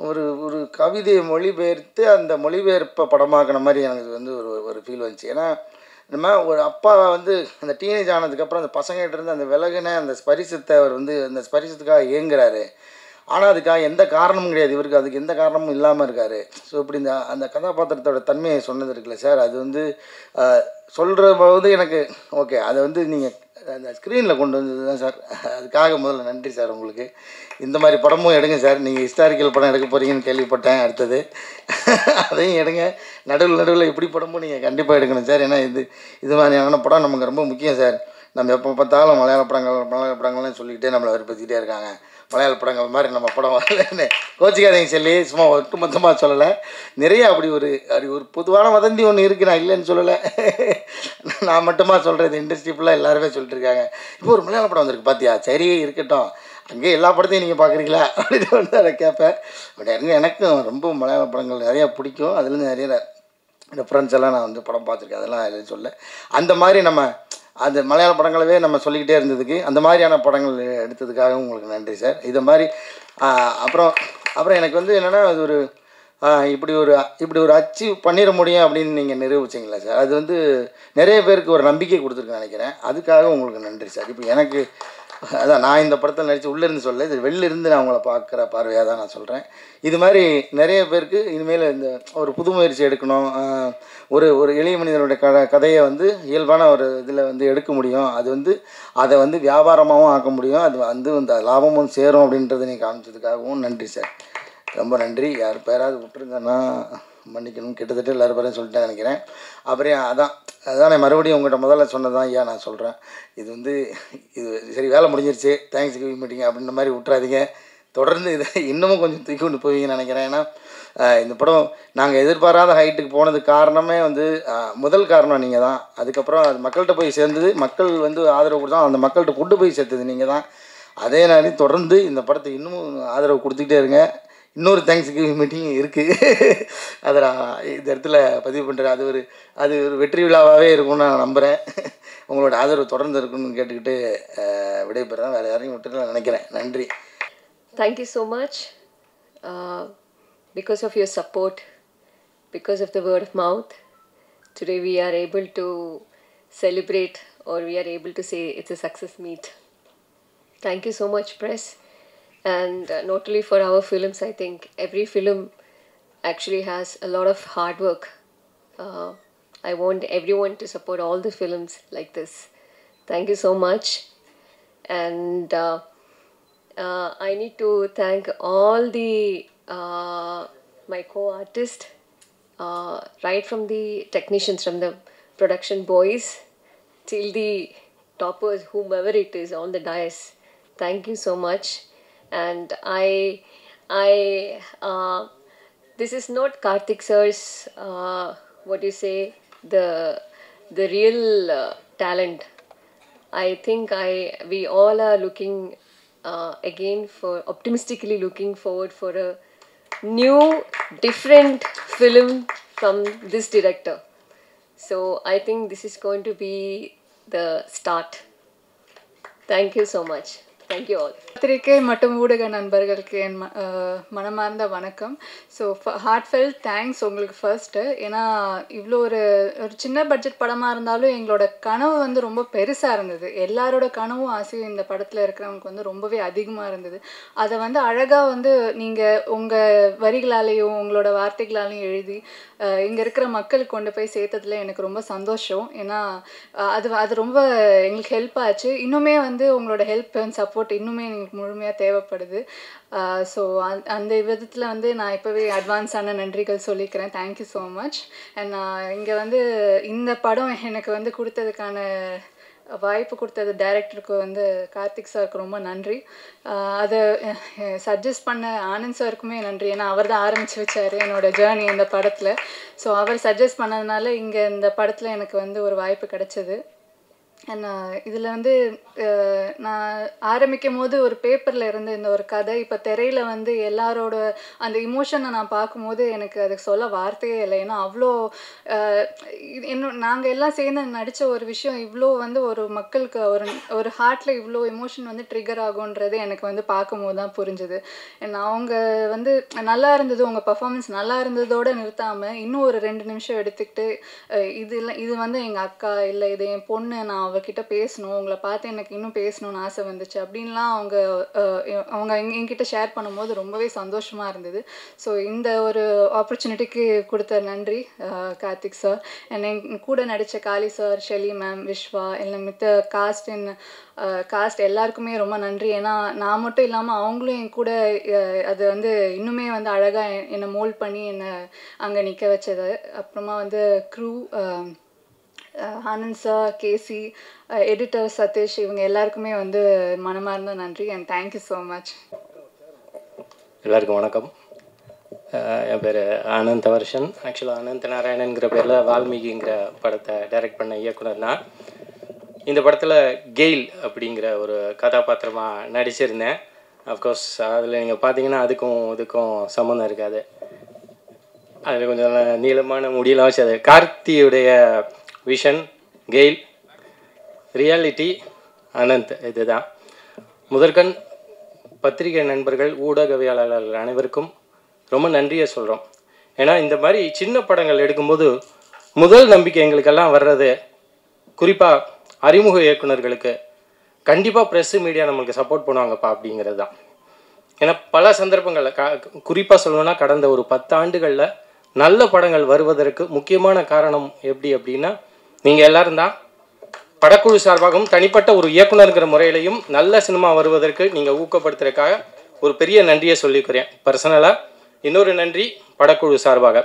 ஒரு ஒரு கவிதையை மொழிபெயர்த்து அந்த மொழிபெயர்ப்பை படமாக்கின மாதிரி எனக்கு வந்து ஒரு ஃபீல் வந்துச்சு. ஏன்னா நம்ம ஒரு அப்பா வந்து அந்த டீனேஜ் ஆனதுக்கப்புறம் அந்த பசங்ககிட்ட இருந்து அந்த விலகின அந்த ஸ்பரிசத்தை அவர் வந்து அந்த ஸ்பரிசத்துக்காக ஏங்குறாரு. ஆனால் அதுக்காக எந்த காரணமும் கிடையாது இவருக்கு, அதுக்கு எந்த காரணமும் இல்லாமல் இருக்கார். ஸோ இப்படி இந்த அந்த கதாபாத்திரத்தோட தன்மையை சொன்னது இருக்குல்ல சார், அது வந்து சொல்கிற போது எனக்கு ஓகே, அதை வந்து நீங்கள் அந்த ஸ்க்ரீனில் கொண்டு வந்தது தான் சார். அதுக்காக முதல்ல நன்றி சார் உங்களுக்கு. இந்த மாதிரி படமும் எடுங்க சார். நீங்கள் ஹிஸ்டாரிக்கல் படம் எடுக்க போகிறீங்கன்னு கேள்விப்பட்டேன். அடுத்தது அதையும் எடுங்க. நடுவில் இப்படி படமும் நீங்கள் கண்டிப்பாக எடுக்கணும் சார். ஏன்னா இது மாதிரியான படம் நமக்கு ரொம்ப முக்கியம் சார். நம்ம எப்போ பார்த்தாலும் மலையாள படங்கள்னு சொல்லிக்கிட்டே நம்மளை வெறுப்பேற்றிக்கிட்டே இருக்காங்க. மலையாள படங்கள் மாதிரி நம்ம படம் வரலன்னு கோச்சிக்காதீங்க சொல்லி சும்மா ஒட்டுமொத்தமாக சொல்லலை. நிறைய அப்படி ஒரு பொதுவான வதந்தி ஒன்று இருக்குது, நான் இல்லைன்னு சொல்லலை. நான் மட்டுமா சொல்கிறது, இண்டஸ்ட்ரி ஃபுல்லாக எல்லாருமே சொல்லிட்டு இருக்காங்க. இப்போ ஒரு மலையாள படம் வந்திருக்கு பார்த்தியா, சரி இருக்கட்டும், அங்கேயே எல்லா படத்தையும் நீங்கள் பார்க்குறீங்களா அப்படின்னு வந்து அதை கேட்பேன். பட் எனக்கும் ரொம்ப மலையாள படங்கள் நிறையா பிடிக்கும். அதுலேருந்து நிறைய ரெஃபரன்ஸ் எல்லாம் நான் வந்து படம் பார்த்துருக்கேன், அதெல்லாம் எதுவும் சொல்ல. அந்த மாதிரி நம்ம அந்த மலையாள படங்களவே நம்ம சொல்லிக்கிட்டே இருந்ததுக்கு, அந்த மாதிரியான படங்கள் எடுத்ததுக்காக உங்களுக்கு நன்றி சார். இது மாதிரி அப்புறம் எனக்கு வந்து என்னென்னா, அது ஒரு இப்படி ஒரு அச்சீவ் பண்ணிட முடியும் அப்படின்னு நீங்கள் நிரூபிச்சிங்களா சார். அது வந்து நிறைய பேருக்கு ஒரு நம்பிக்கை கொடுத்துருக்குன்னு நினைக்கிறேன். அதுக்காக உங்களுக்கு நன்றி சார். இப்போ எனக்கு அதான் நான் இந்த படத்தில் நடித்து உள்ளேருந்து சொல்ல, இது வெளிலிருந்து நான் அவங்கள பார்க்குற பார்வையாக தான் நான் சொல்கிறேன். இது மாதிரி நிறைய பேருக்கு இனிமேல் இந்த ஒரு புது முயற்சி எடுக்கணும், ஒரு எளிய மனிதனுடைய கதையை வந்து இயல்பான ஒரு இதில் வந்து எடுக்க முடியும், அது வந்து அதை வந்து வியாபாரமாகவும் ஆக்க முடியும், அது வந்து இந்த லாபமும் சேரும் அப்படின்றத நீங்கள் காமிச்சதுக்காகவும் நன்றி சார். ரொம்ப நன்றி. யார் பேராவது விட்டுருந்தேன்னா மன்னிக்கணும். கிட்டத்தட்ட எல்லாரும் பேரையும் சொல்லிட்டேன் நினைக்கிறேன். அப்புறம் அதான் நான் மறுபடியும் உங்கள்கிட்ட முதல்ல சொன்னதான் ஐயா நான் சொல்கிறேன். இது சரி வேலை முடிஞ்சிருச்சு, தேங்க்ஸ் கிவிங் மீட்டிங் அப்படின்ற மாதிரி விட்டுறாதீங்க. தொடர்ந்து இதை இன்னமும் கொஞ்சம் தூக்கி கொண்டு போவீங்கன்னு நினைக்கிறேன். ஏன்னா இந்த படம் நாங்கள் எதிர்பாராத ஹைட்டுக்கு போனதுக்கு காரணமே வந்து முதல் காரணம் நீங்கள் தான். அதுக்கப்புறம் அது மக்கள்கிட்ட போய் சேர்ந்தது, மக்கள் வந்து ஆதரவு கொடுத்தா அந்த மக்கள்கிட்ட கொண்டு போய் சேர்த்தது நீங்கள் தான். அதே நேரம் தொடர்ந்து இந்த படத்துக்கு இன்னமும் ஆதரவு கொடுத்துக்கிட்டே இருங்க. இன்னொரு தேங்க்ஸ் கிவிங் மீட்டிங் இருக்குது, அதை நான் இந்த இடத்துல பதிவு பண்ணுறேன். அது ஒரு வெற்றி விழாவாகவே இருக்கும்னு நான் நம்புகிறேன். உங்களோட ஆதரவு தொடர்ந்து இருக்குன்னு கேட்டுக்கிட்டு விடைபெறேன். வேறு யாரையும் விட்டுட்டு நினைக்கிறேன். நன்றி. Thank you so much. Because of your support, because of the word of mouth, today we are able to celebrate, or we are able to say it's a success meet. Thank you so much, press. And not only for our films, I think every film actually has a lot of hard work. I want everyone to support all the films like this. Thank you so much. And I need to thank all the my co-artists, right from the technicians, from the production boys till the toppers, whomever it is on the dais. Thank you so much. And this is not Karthik sir's what do you say, the real talent. I think we all are looking again for optimistically looking forward for a new different film from this director. So I think this is going to be the start. Thank you so much. Thank you all. பத்திரிகை மற்றும் ஊடக நண்பர்களுக்கு என் மனமார்ந்த வணக்கம். So heartfelt thanks உங்களுக்கு first. ஏன்னா இவ்வளோ ஒரு சின்ன பட்ஜெட் படமாக இருந்தாலும் எங்களோட கனவு வந்து ரொம்ப பெருசாக இருந்தது. எல்லாரோட கனவும் ஆசையும் இந்த படத்தில் இருக்கிறவங்களுக்கு வந்து ரொம்பவே அதிகமாக இருந்தது. அதை வந்து அழகாக வந்து நீங்கள் உங்கள் வரிகளாலேயும் உங்களோட வார்த்தைகளாலையும் எழுதி இங்கே இருக்கிற மக்களுக்கு கொண்டு போய் சேர்த்ததில் எனக்கு ரொம்ப சந்தோஷம். ஏன்னா அது ரொம்ப எங்களுக்கு ஹெல்ப் ஆச்சு. இன்னுமே வந்து உங்களோட ஹெல்ப் அண்ட் சப்போர்ட் இன்னுமே எங்களுக்கு முழுமையாக தேவைப்படுது. ஸோ அந்த விதத்தில் வந்து நான் இப்போவே அட்வான்ஸான நன்றிகள் சொல்லிக்கிறேன். Thank you so much. அண்ட் நான் இங்கே வந்து இந்த படம் எனக்கு வந்து கொடுத்ததுக்கான வாய்ப்பு கொடுத்தது டைரக்டருக்கு வந்து கார்த்திக் சாருக்கு ரொம்ப நன்றி. அதை சஜஸ்ட் பண்ண ஆனந்த் சாருக்குமே நன்றி. ஏன்னா அவர் தான் ஆரம்பித்து வச்சார் என்னோடய ஜேர்னி இந்த படத்தில். ஸோ அவர் சஜஸ்ட் பண்ணதுனால இங்கே இந்த படத்தில் எனக்கு வந்து ஒரு வாய்ப்பு கிடைச்சது. அண்ட் இதில் வந்து நான் ஆரம்பிக்கும் போது ஒரு பேப்பரில் இருந்து இந்த ஒரு கதை இப்போ திரையில் வந்து எல்லாரோட அந்த இமோஷனை நான் பார்க்கும்போது எனக்கு அதுக்கு சொல்ல வார்த்தையே இல்லை. ஏன்னா அவ்வளோ இன்னும் நாங்கள் எல்லாம் சேர்ந்து நடித்த ஒரு விஷயம் இவ்வளோ வந்து ஒரு மக்களுக்கு ஒரு ஹார்ட்டில் இவ்வளோ எமோஷன் வந்து ட்ரிகர் ஆகுன்றது எனக்கு வந்து பார்க்கும்போது தான் புரிஞ்சுது. அவங்க வந்து நல்லா இருந்தது, உங்கள் பர்ஃபார்மன்ஸ் நல்லா இருந்ததோடு நிறுத்தாமல் இன்னும் ஒரு 2 நிமிஷம் எடுத்துக்கிட்டு இது வந்து எங்கள் அக்கா இல்லை இது என் பொண்ணு, நான் அவகிட்ட பேசணும், உங்களை பார்த்து எனக்கு இன்னும் பேசணும்னு ஆசை வந்துச்சு அப்படின்லாம் அவங்க என்கிட்ட ஷேர் பண்ணும்போது ரொம்பவே சந்தோஷமாக இருந்தது. ஸோ இந்த ஒரு ஆப்பர்ச்சுனிட்டிக்கு கொடுத்த நன்றி கார்த்திக் சார். என் கூட நடித்த காளி சார், ஷெலி மேம், விஸ்வா, இல்லை மித்த காஸ்ட் எல்லாருக்குமே ரொம்ப நன்றி. ஏன்னா நான் மட்டும் இல்லாமல் அவங்களும் என் கூட அது வந்து இன்னுமே வந்து அழகாக என்னை மோல்ட் பண்ணி என்னை அங்கே நிற்க வச்சது. அப்புறமா வந்து க்ரூ ஆனந்த் சார், கேசி, எடிட்டர் சதீஷ், இவங்க எல்லாருக்குமே வந்து மனமார்ந்த நன்றி அண்ட் தேங்க்யூ ஸோ மச். எல்லாருக்கும் வணக்கம். என் பேர் அனந்த வருஷன். ஆக்சுவலாக அனந்த நாராயணன்கிற பேரில் வால்மீகிங்கிற படத்தை டைரக்ட் பண்ண இயக்குனர் தான். இந்த படத்தில் கெயில் அப்படிங்கிற ஒரு கதாபாத்திரமாக நடிச்சிருந்தேன். அஃப்கோர்ஸ் அதில் நீங்கள் பார்த்தீங்கன்னா அதுக்கும் இதுக்கும் சம்மந்தம் இருக்காது. அதில் கொஞ்சம் நீளமான முடியெல்லாம் வச்சு அது கார்த்தியுடைய விஷன், கெயில், ரியாலிட்டி அனந்த். இதுதான் முதற்கண் பத்திரிகை நண்பர்கள், ஊடகவியலாளர்கள் அனைவருக்கும் ரொம்ப நன்றியை சொல்கிறோம். ஏன்னா இந்த மாதிரி சின்ன படங்கள் எடுக்கும்போது முதல் நம்பிக்கை எங்களுக்கெல்லாம் வர்றது குறிப்பாக அறிமுக இயக்குநர்களுக்கு கண்டிப்பாக ப்ரெஸ்ஸு மீடியா நம்மளுக்கு சப்போர்ட் பண்ணுவாங்கப்பா அப்படிங்கிறது தான். ஏன்னா பல சந்தர்ப்பங்களில் குறிப்பாக சொல்லணும்னா கடந்த ஒரு 10 ஆண்டுகளில் நல்ல படங்கள் வருவதற்கு முக்கியமான காரணம் எப்படி அப்படின்னா நீங்கள் எல்லோரும் தான். படக்குழு சார்பாகவும் தனிப்பட்ட ஒரு இயக்குனருங்கிற முறையிலையும் நல்ல சினிமா வருவதற்கு நீங்கள் ஊக்கப்படுத்துறதுக்காக ஒரு பெரிய நன்றியை சொல்லிக்கிறேன். பர்சனலாக இன்னொரு நன்றி படக்குழு சார்பாக.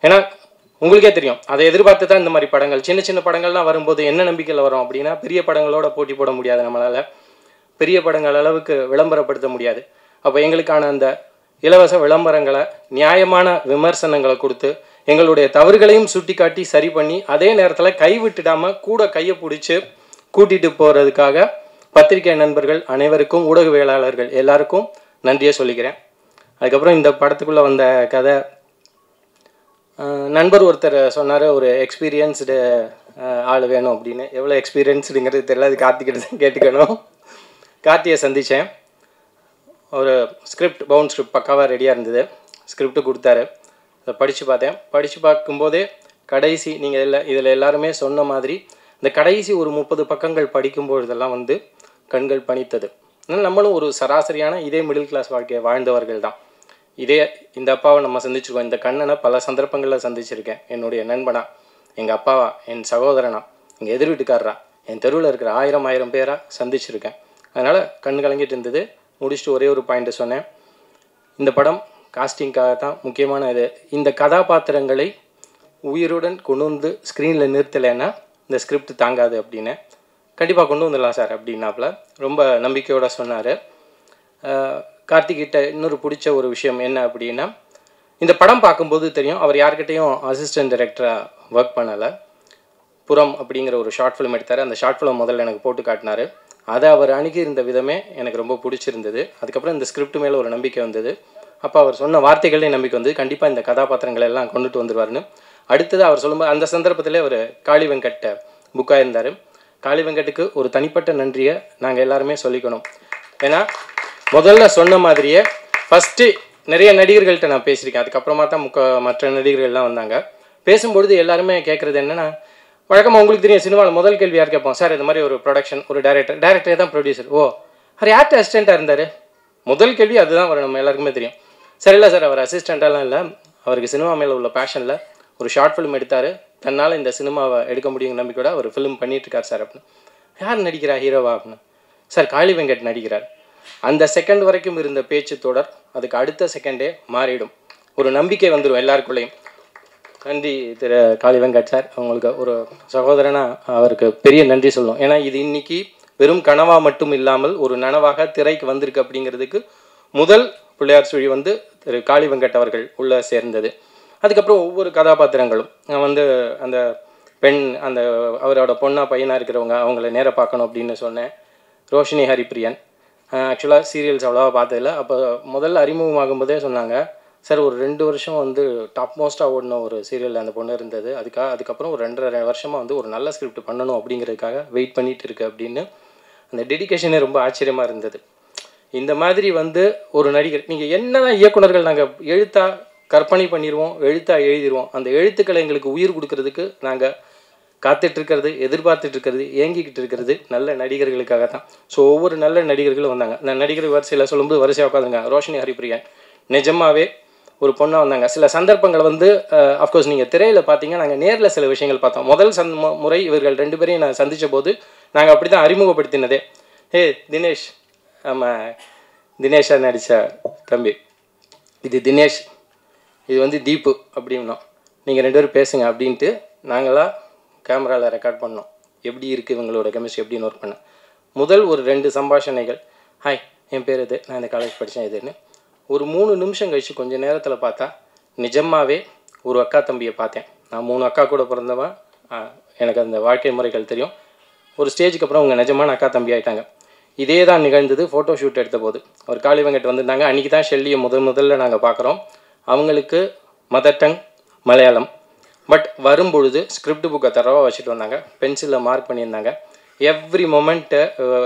ஏன்னா உங்களுக்கே தெரியும், அதை எதிர்பார்த்து தான் இந்த மாதிரி படங்கள், சின்ன சின்ன படங்கள்லாம் வரும்போது என்ன நம்பிக்கையில் வரும் அப்படின்னா பெரிய படங்களோட போட்டி போட முடியாது, நம்மளால் பெரிய படங்கள் அளவுக்கு விளம்பரப்படுத்த முடியாது. அப்போ எங்களுக்கான அந்த இலவச விளம்பரங்களை, நியாயமான விமர்சனங்களை கொடுத்து எங்களுடைய தவறுகளையும் சுட்டி காட்டி சரி பண்ணி அதே நேரத்தில் கைவிட்டுடாமல் கூட கையை பிடிச்சி கூட்டிகிட்டு போகிறதுக்காக பத்திரிகை நண்பர்கள் அனைவருக்கும், ஊடகவியலாளர்கள் எல்லாருக்கும் நன்றியை சொல்லிக்கிறேன். அதுக்கப்புறம் இந்த படத்துக்குள்ளே வந்த கதை, நண்பர் ஒருத்தர் சொன்னார் ஒரு எக்ஸ்பீரியன்ஸ்டு ஆள் வேணும் அப்படின்னு. எவ்வளோ எக்ஸ்பீரியன்ஸ்டுங்கிறது தெரியல, அது கார்த்திகிட்ட தான் கேட்டுக்கணும். கார்த்தியை சந்தித்தேன். ஒரு ஸ்கிரிப்ட், பவுண்ட் ஸ்கிரிப்ட் பக்காவாக ரெடியாக இருந்தது. ஸ்கிரிப்டு கொடுத்தாரு, அதை படித்து பார்த்தேன். படித்து பார்க்கும்போதே கடைசி நீங்கள் இதில் எல்லாருமே சொன்ன மாதிரி இந்த கடைசி ஒரு 30 பக்கங்கள் படிக்கும்பொழுதெல்லாம் வந்து கண்கள் பணித்தது. நம்மளும் ஒரு சராசரியான இதே மிடில் கிளாஸ் வாழ்க்கையை வாழ்ந்தவர்கள் தான். இந்த அப்பாவை நம்ம சந்திச்சிருக்கோம். இந்த கண்ணனை பல சந்தர்ப்பங்களில் சந்திச்சிருக்கேன். என்னுடைய நண்பனா, எங்கள் அப்பாவா, என் சகோதரனா, எங்கள் எதிர் வீட்டுக்காரரா, என் தெருவில் இருக்கிற 1000 பேராக சந்திச்சிருக்கேன். அதனால் கண் கலங்கிட்டு இருந்தது. முடிச்சுட்டு ஒரே ஒரு பாயிண்ட்டு சொன்னேன், இந்த படம் காஸ்டிங்காக தான் முக்கியமான இது. இந்த கதாபாத்திரங்களை உயிருடன் கொண்டு வந்து ஸ்க்ரீனில் நிறுத்தலைன்னா இந்த ஸ்கிரிப்ட் தாங்காது அப்படின்னு. கண்டிப்பாக கொண்டு வந்துடலாம் சார் அப்படின்னாப்புல ரொம்ப நம்பிக்கையோடு சொன்னார். கார்த்திகிட்ட இன்னொரு பிடிச்ச ஒரு விஷயம் என்ன அப்படின்னா, இந்த படம் பார்க்கும்போது தெரியும் அவர் யார்கிட்டையும் அசிஸ்டன்ட் டைரக்டராக ஒர்க் பண்ணலை. புறம் அப்படிங்கிற ஒரு ஷார்ட் ஃபிலிம் எடுத்தார். அந்த ஷார்ட் ஃபிலிம் முதல்ல எனக்கு போட்டு காட்டினார். அதை அவர் அணுகியிருந்த விதமே எனக்கு ரொம்ப பிடிச்சிருந்தது. அதுக்கப்புறம் இந்த ஸ்கிரிப்ட் மேலே ஒரு நம்பிக்கை வந்தது. அப்போ அவர் சொன்ன வார்த்தைகளே நம்பிக்கை வந்து கண்டிப்பாக இந்த கதாபாத்திரங்களை எல்லாம் கொண்டுட்டு வந்துடுவார்னு. அடுத்தது அவர் சொல்லும்போது அந்த சந்தர்ப்பத்திலே அவர் காளி வெங்கட் புக்காக இருந்தார். காளி வெங்கட்டுக்கு ஒரு தனிப்பட்ட நன்றியை நாங்கள் எல்லாருமே சொல்லிக்கணும். ஏன்னா முதல்ல சொன்ன மாதிரியே ஃபஸ்ட்டு நிறைய நடிகர்கள்ட்ட நான் பேசியிருக்கேன். அதுக்கப்புறமா தான் மற்ற நடிகர்கள்லாம் வந்தாங்க. பேசும்பொழுது எல்லாருமே கேட்குறது என்னென்னா, வழக்கமாக உங்களுக்கு தெரியும் சினிமாவில் முதல் கேள்வி யார் கேட்போம், சார் இந்த மாதிரி ஒரு ப்ரொடக்ஷன், ஒரு டைரக்டரே தான் ப்ரொடியூசர், ஓ அவர் யார்கிட்ட அசிஸ்டண்ட்டாக இருந்தார், முதல் கேள்வி அதுதான் வரும். நம்ம எல்லாருக்குமே தெரியும். சரி இல்லை சார் அவர் அசிஸ்டண்ட்டாலாம் இல்லை, அவருக்கு சினிமா மேலே உள்ள பேஷனில் ஒரு ஷார்ட் ஃபிலிம் எடுத்தார், தன்னால் இந்த சினிமாவை எடுக்க முடியுங்க நம்பிக்கையோட அவர் ஃபிலிம் பண்ணிகிட்ருக்கார் சார் அப்படின்னு. யார் நடிக்கிறா ஹீரோவா அப்படின்னு, சார் காளி வெங்கட் நடிக்கிறார். அந்த செகண்ட் வரைக்கும் இருந்த பேச்சு தொடர் அதுக்கு அடுத்த செகண்டே மாறிடும். ஒரு நம்பிக்கை வந்துடும் எல்லாருக்குள்ளேயும். நன்றி திரு காளி வெங்கட் சார், அவங்களுக்கு ஒரு சகோதரனாக அவருக்கு பெரிய நன்றி சொல்லணும். ஏன்னா இது இன்றைக்கி வெறும் கனவாக மட்டும் இல்லாமல் ஒரு நனவாக திரைக்கு வந்திருக்கு அப்படிங்கிறதுக்கு முதல் பிள்ளையார் சுழி வந்து திரு காளி வெங்கட் அவர்கள் உள்ளே சேர்ந்தது. அதுக்கப்புறம் ஒவ்வொரு கதாபாத்திரங்களும் நான் வந்து அந்த பெண் அந்த அவரோட பொண்ணாக பையனாக இருக்கிறவங்க அவங்கள நேராக பார்க்கணும் அப்படின்னு சொன்னேன். ரோஷினி ஹரிப்பிரியன். ஆக்சுவலாக சீரியல்ஸ் அவ்வளோவா பார்த்ததில்ல. அப்போ முதல்ல அறிமுகமாகும்போதே சொன்னாங்க, சார் ஒரு 2 வருஷம் வந்து டாப் மோஸ்ட்டாக ஓடின ஒரு சீரியல் அந்த பொண்ணு இருந்தது, அதுக்கப்புறம் ஒரு 2.5 வருஷமாக வந்து ஒரு நல்ல ஸ்கிரிப்ட் பண்ணணும் அப்படிங்கிறதுக்காக வெயிட் பண்ணிகிட்டு இருக்கு அப்படின்னு. அந்த டெடிகேஷனே ரொம்ப ஆச்சரியமாக இருந்தது. இந்த மாதிரி வந்து ஒரு நடிகர், நீங்கள் என்னதான் இயக்குனர்கள் நாங்கள் எழுத்தா கற்பனை பண்ணிடுவோம், எழுத்தா எழுதிடுவோம், அந்த எழுத்துக்களை எங்களுக்கு உயிர் கொடுக்கறதுக்கு நாங்கள் காத்துட்ருக்கிறது, எதிர்பார்த்துட்ருக்கிறது, ஏங்கிக்கிட்டு இருக்கிறது நல்ல நடிகர்களுக்காக தான். ஸோ ஒவ்வொரு நல்ல நடிகர்களும் வந்தாங்க. நான் நடிகர் வரிசையில் சொல்லும்போது வரிசையாக உட்காந்துங்க. ரோஷினி ஹரிப்பிரியன் நிஜமாகவே ஒரு பொண்ணாக வந்தாங்க. சில சந்தர்ப்பங்கள் வந்து அஃப்கோர்ஸ் நீங்கள் திரையில் பார்த்தீங்க, நாங்கள் நேரில் சில விஷயங்கள் பார்த்தோம். முதல் முறை இவர்கள் 2 பேரையும் நான் சந்தித்த போது நாங்கள் அப்படி தான் அறிமுகப்படுத்தினதே. தினேஷ், ஆமாம் தினேஷாக நடித்த தம்பி, இது தினேஷ், இது வந்து தீப்பு அப்படின்னோம். நீங்கள் 2 பேரும் பேசுங்க அப்படின்ட்டு நாங்களாம் கேமராவில் ரெக்கார்ட் பண்ணோம். எப்படி இருக்குது இவங்களோட கெமிஸ்ட்ரி எப்படின்னு ஒர்க் பண்ணேன். முதல் ஒரு 2 சம்பாஷணைகள், ஹாய் என் பேர் இது, நான் இந்த காலேஜ் படித்தேன் இதுன்னு. ஒரு 3 நிமிஷம் கழிச்சு கொஞ்சம் நேரத்தில் பார்த்தா நிஜமாகவே ஒரு அக்கா தம்பியை பார்த்தேன். நான் 3 அக்கா கூட பிறந்தவன், எனக்கு அந்த வாழ்க்கை முறைகள் தெரியும். ஒரு ஸ்டேஜுக்கு அப்புறம் அவங்க நிஜமான அக்கா தம்பி ஆகிட்டாங்க. இதே தான் நிகழ்ந்தது ஃபோட்டோ ஷூட் எடுத்த போது. ஒரு காளி வெங்கட் வந்திருந்தாங்க. அன்றைக்கி தான் ஷெல்லியை முதல்ல நாங்கள் பார்க்குறோம். அவங்களுக்கு மதர் டங் மலையாளம். பட் வரும்பொழுது ஸ்கிரிப்ட் புக்கை தரவாக வச்சுட்டு வந்தாங்க, பென்சிலில் மார்க் பண்ணியிருந்தாங்க. எவ்ரி மொமெண்ட்டு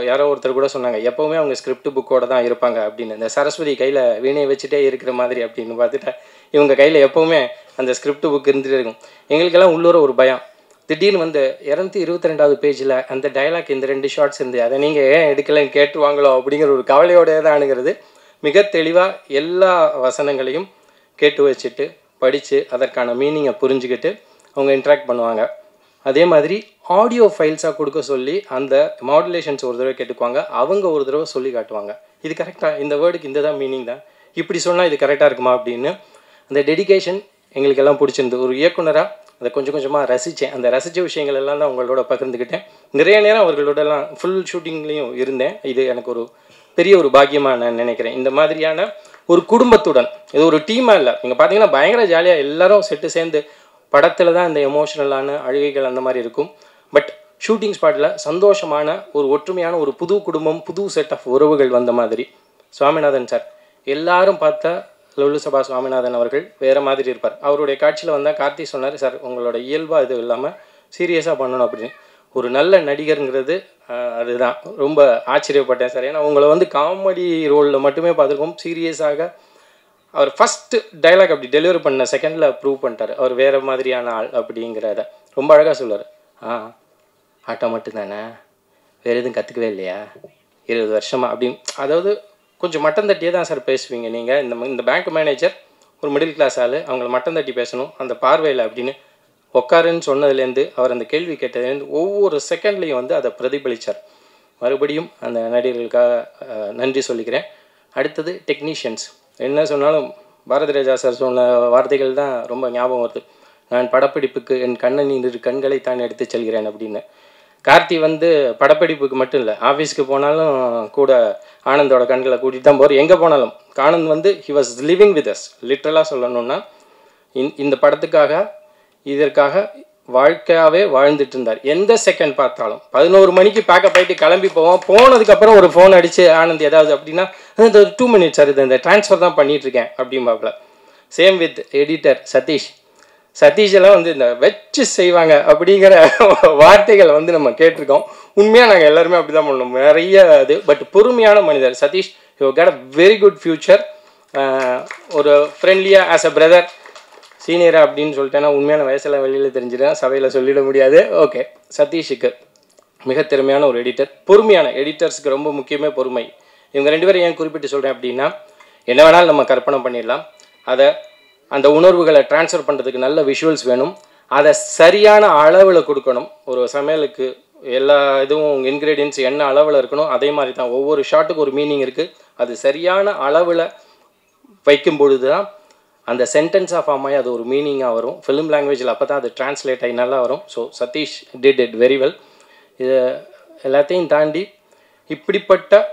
யாரோ ஒருத்தர் கூட சொன்னாங்க, எப்போவுமே அவங்க ஸ்கிரிப்ட் புக்கோடு தான் இருப்பாங்க அப்படின்னு. இந்த சரஸ்வதி கையில் வீணையை வச்சுட்டே இருக்கிற மாதிரி அப்படின்னு பார்த்துட்டா இவங்க கையில் எப்போவுமே அந்த ஸ்கிரிப்ட் புக் இருந்துகிட்டே இருக்கும். எங்களுக்கெல்லாம் உள்ளூர ஒரு பயம். திடீர்னு வந்து 222வது பேஜில் அந்த டைலாக் இந்த 2 ஷார்ட்ஸ் இருந்து அதை நீங்கள் ஏன் எடுக்கலைன்னு கேட்டுவாங்களோ அப்படிங்கிற ஒரு கவலையோடையே தான் அணுகிறது. மிக தெளிவாக எல்லா வசனங்களையும் கேட்டு வச்சுட்டு படித்து அதற்கான மீனிங்கை புரிஞ்சுக்கிட்டு அவங்க இன்ட்ராக்ட் பண்ணுவாங்க. அதே மாதிரி ஆடியோ ஃபைல்ஸாக கொடுக்க சொல்லி அந்த மாடுலேஷன்ஸ் ஒரு தடவை கேட்டுக்குவாங்க, அவங்க ஒரு தடவை சொல்லி காட்டுவாங்க. இது கரெக்டாக, இந்த வேர்டுக்கு இந்த தான் மீனிங் தான், இப்படி சொன்னால் இது கரெக்டாக இருக்குமா அப்படின்னு. அந்த டெடிகேஷன் எங்களுக்கெல்லாம் பிடிச்சிருந்து. ஒரு இயக்குனராக அதை கொஞ்சம் கொஞ்சமாக ரசித்தேன். அந்த ரசித்த விஷயங்கள் எல்லாம் தான் உங்களோட பகிர்ந்துக்கிட்டேன். நிறைய நேரம் அவர்களோடலாம் ஃபுல் ஷூட்டிங்லேயும் இருந்தேன். இது எனக்கு ஒரு பெரிய ஒரு பாக்கியமாக நான் நினைக்கிறேன். இந்த மாதிரியான ஒரு குடும்பத்துடன், இது ஒரு டீமாக இல்லை. நீங்கள் பார்த்தீங்கன்னா பயங்கர ஜாலியாக எல்லோரும் செட்டு சேர்ந்து படத்தில் தான் இந்த எமோஷ்னலான அழுகைகள் அந்த மாதிரி இருக்கும். பட் ஷூட்டிங் ஸ்பாட்டில் சந்தோஷமான ஒரு ஒற்றுமையான ஒரு புது குடும்பம், புது செட் ஆஃப் உறவுகள் வந்த மாதிரி. சுவாமிநாதன் சார், எல்லாரும் பார்த்தா லொல்லு சபா சுவாமிநாதன் அவர்கள் வேறு மாதிரி இருப்பார். அவருடைய காட்சியில் வந்தால் கார்த்தி சொன்னார், சார் உங்களோட இயல்பாக இது இல்லாமல் சீரியஸாக பண்ணணும் அப்படின்னு. ஒரு நல்ல நடிகருங்கிறது அதுதான். ரொம்ப ஆச்சரியப்பட்டேன் சார். ஏன்னா உங்களை வந்து காமெடி ரோலில் மட்டுமே பார்த்துருக்கோம். சீரியஸாக அவர் ஃபஸ்ட்டு டைலாக் அப்படி டெலிவரி பண்ண செகண்டில் ப்ரூவ் பண்ணிட்டார் அவர் வேறு மாதிரியான ஆள் அப்படிங்கிறத. ரொம்ப அழகாக சொல்லுவார். ஆட்டோ மட்டும்தானே, வேறு எதுவும் கற்றுக்கவே இல்லையா 20 வருஷமாக அப்படின்னு. அதாவது கொஞ்சம் மட்டம் தட்டியே தான் சார் பேசுவீங்க நீங்கள். இந்த பேங்க் மேனேஜர் ஒரு மிடில் கிளாஸ் ஆள், அவங்கள மட்டம் தட்டி பேசணும் அந்த பார்வையில் அப்படின்னு உட்காருன்னு சொன்னதுலேருந்து அவர் அந்த கேள்வி கேட்டதுலேருந்து ஒவ்வொரு செகண்ட்லேயும் வந்து அதை பிரதிபலித்தார். மறுபடியும் அந்த நடிகர்களுக்காக நன்றி சொல்லிக்கிறேன். அடுத்தது டெக்னீஷியன்ஸ். என்ன சொன்னாலும் பாரதி ராஜா சார் சொன்ன வார்த்தைகள் தான் ரொம்ப ஞாபகம் வருது. நான் படப்பிடிப்புக்கு என் கண்ணனின் 2 கண்களை தான் எடுத்து செல்கிறேன் அப்படின்னு. கார்த்தி வந்து படப்பிடிப்புக்கு மட்டும் இல்லை, ஆஃபீஸ்க்கு போனாலும் கூட ஆனந்தோட கண்களை கூட்டிகிட்டு தான் போகிறார். எங்கே போனாலும் ஆனந்த் வந்து he was living with us. லிட்ரலாக சொல்லணுன்னா இந்த படத்துக்காக இதற்காக வாழ்க்கையாகவே வாழ்ந்துட்டு இருந்தார். எந்த செகண்ட் பார்த்தாலும் 11 மணிக்கு பேக்கப் ஆகிட்டு கிளம்பி போவோம். போனதுக்கப்புறம் ஒரு ஃபோன் அடித்து ஆனந்த் ஏதாவது அப்படின்னா இந்த 2 மினிட்ஸ் சார், இந்த ட்ரான்ஸ்ஃபர் தான் பண்ணிகிட்ருக்கேன் அப்படிம்பாப்புல. சேம் வித் எடிட்டர் சதீஷ் எல்லாம் வந்து இந்த வச்சு செய்வாங்க அப்படிங்கிற வார்த்தைகளை வந்து நம்ம கேட்டிருக்கோம். உண்மையாக நாங்கள் எல்லாருமே அப்படி தான் பண்ணோம். நிறைய இது. பட் பொறுமையான மனிதர் Sathish. You got a very good future. ஒரு ஃப்ரெண்ட்லியாக ஆஸ் அ பிரதர், சீனியரா அப்படின்னு சொல்லிட்டேன்னா உண்மையான வயசெல்லாம் வெளியில் தெரிஞ்சிடும், சபையில் சொல்லிட முடியாது. ஓகே, சதீஷுக்கு மிக திறமையான ஒரு எடிட்டர். பொறுமையான எடிட்டர்ஸுக்கு ரொம்ப முக்கியமே பொறுமை. இவங்க 2 பேரும் ஏன் குறிப்பிட்டு சொல்கிறேன் அப்படின்னா, என்ன வேணாலும் நம்ம கற்பனை பண்ணிடலாம். அந்த உணர்வுகளை ட்ரான்ஸ்ஃபர் பண்ணுறதுக்கு நல்ல விஷுவல்ஸ் வேணும். அதை சரியான அளவில் கொடுக்கணும். ஒரு சமையலுக்கு எல்லா இதுவும் இன்க்ரீடியன்ட்ஸ் என்ன அளவில் இருக்கணும், அதே மாதிரி தான் ஒவ்வொரு ஷாட்டுக்கு ஒரு மீனிங் இருக்குது. அது சரியான அளவில் வைக்கும் பொழுது தான் அந்த சென்டென்ஸாக ஃபார்ம் ஆகி அது ஒரு மீனிங்காக வரும். ஃபிலிம் லாங்குவேஜில் அப்போ தான் அது டிரான்ஸ்லேட் ஆகி நல்லா வரும். So Sathish did it very well. இது எல்லாத்தையும் தாண்டி இப்படிப்பட்ட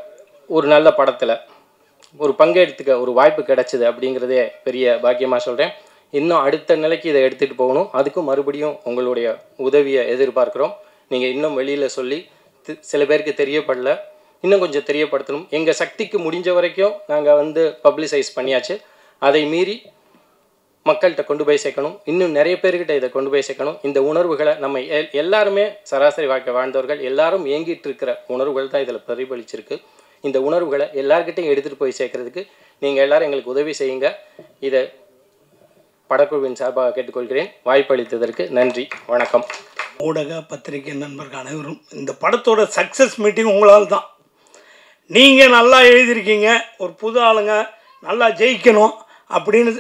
ஒரு நல்ல படத்தில் ஒரு பங்கெடுத்துக்க ஒரு வாய்ப்பு கிடைச்சிது அப்படிங்கிறதே பெரிய பாக்கியமாக சொல்கிறேன். இன்னும் அடுத்த நிலைக்கு இதை எடுத்துகிட்டு போகணும். அதுக்கும் மறுபடியும் உங்களுடைய உதவியை எதிர்பார்க்குறோம். நீங்கள் இன்னும் வெளியில் சொல்லி சில பேருக்கு தெரியப்படல, இன்னும் கொஞ்சம் தெரியப்படுத்தணும். எங்கள் சக்திக்கு முடிஞ்ச வரைக்கும் நாங்கள் பப்ளிசைஸ் பண்ணியாச்சு. அதை மீறி மக்கள்கிட்ட கொண்டு போய் சேர்க்கணும். இன்னும் நிறைய பேர்கிட்ட இதை கொண்டு போய் சேர்க்கணும். இந்த உணர்வுகளை நம்ம எல்லாருமே சராசரி வாழ்க்கை வாழ்ந்தவர்கள் எல்லாரும் ஏங்கிட்டு இருக்கிற உணர்வுகள் தான் இதில் பிரதிபலிச்சிருக்கு. இந்த உணர்வுகளை எல்லார்கிட்டையும் எடுத்துகிட்டு போய் சேர்க்கறதுக்கு நீங்கள் எல்லாரும் எங்களுக்கு உதவி செய்யுங்க. இதை படக்குழுவின் சார்பாக கேட்டுக்கொள்கிறேன். வாய்ப்பளித்ததற்கு நன்றி, வணக்கம். ஊடக பத்திரிகை நண்பர்கள் அனைவரும், இந்த படத்தோட சக்ஸஸ் மீட்டிங் உங்களால் தான். நீங்கள் நல்லா எழுதியிருக்கீங்க, ஒரு புது ஆளுங்க நல்லா ஜெயிக்கணும் அப்படின்னு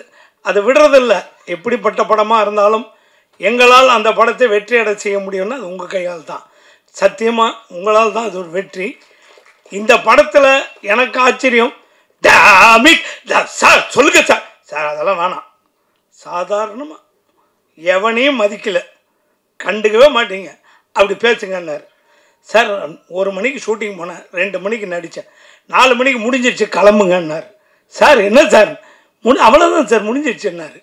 அதை விடுறதில்ல. எப்படிப்பட்ட படமாக இருந்தாலும் எங்களால் அந்த படத்தை வெற்றி அடை செய்ய முடியும்னா அது உங்கள் கையால் தான். சத்தியமாக உங்களால் தான் அது ஒரு வெற்றி. இந்த படத்தில் எனக்கு ஆச்சரியம், சார் சொல்லுங்க சார், சார் அதெல்லாம் வேணாம், சாதாரணமாக எவனையும் மதிக்கலை, கண்டுக்கவே மாட்டீங்க, அப்படி பேசுங்கன்னார். சார் 1 மணிக்கு ஷூட்டிங் போனேன், 2 மணிக்கு நடித்தேன், 4 மணிக்கு முடிஞ்சிடுச்சு கிளம்புங்கன்னார். சார் என்ன சார் அவ்வளோதான் சார் முடிஞ்சிடுச்சுன்னாரு.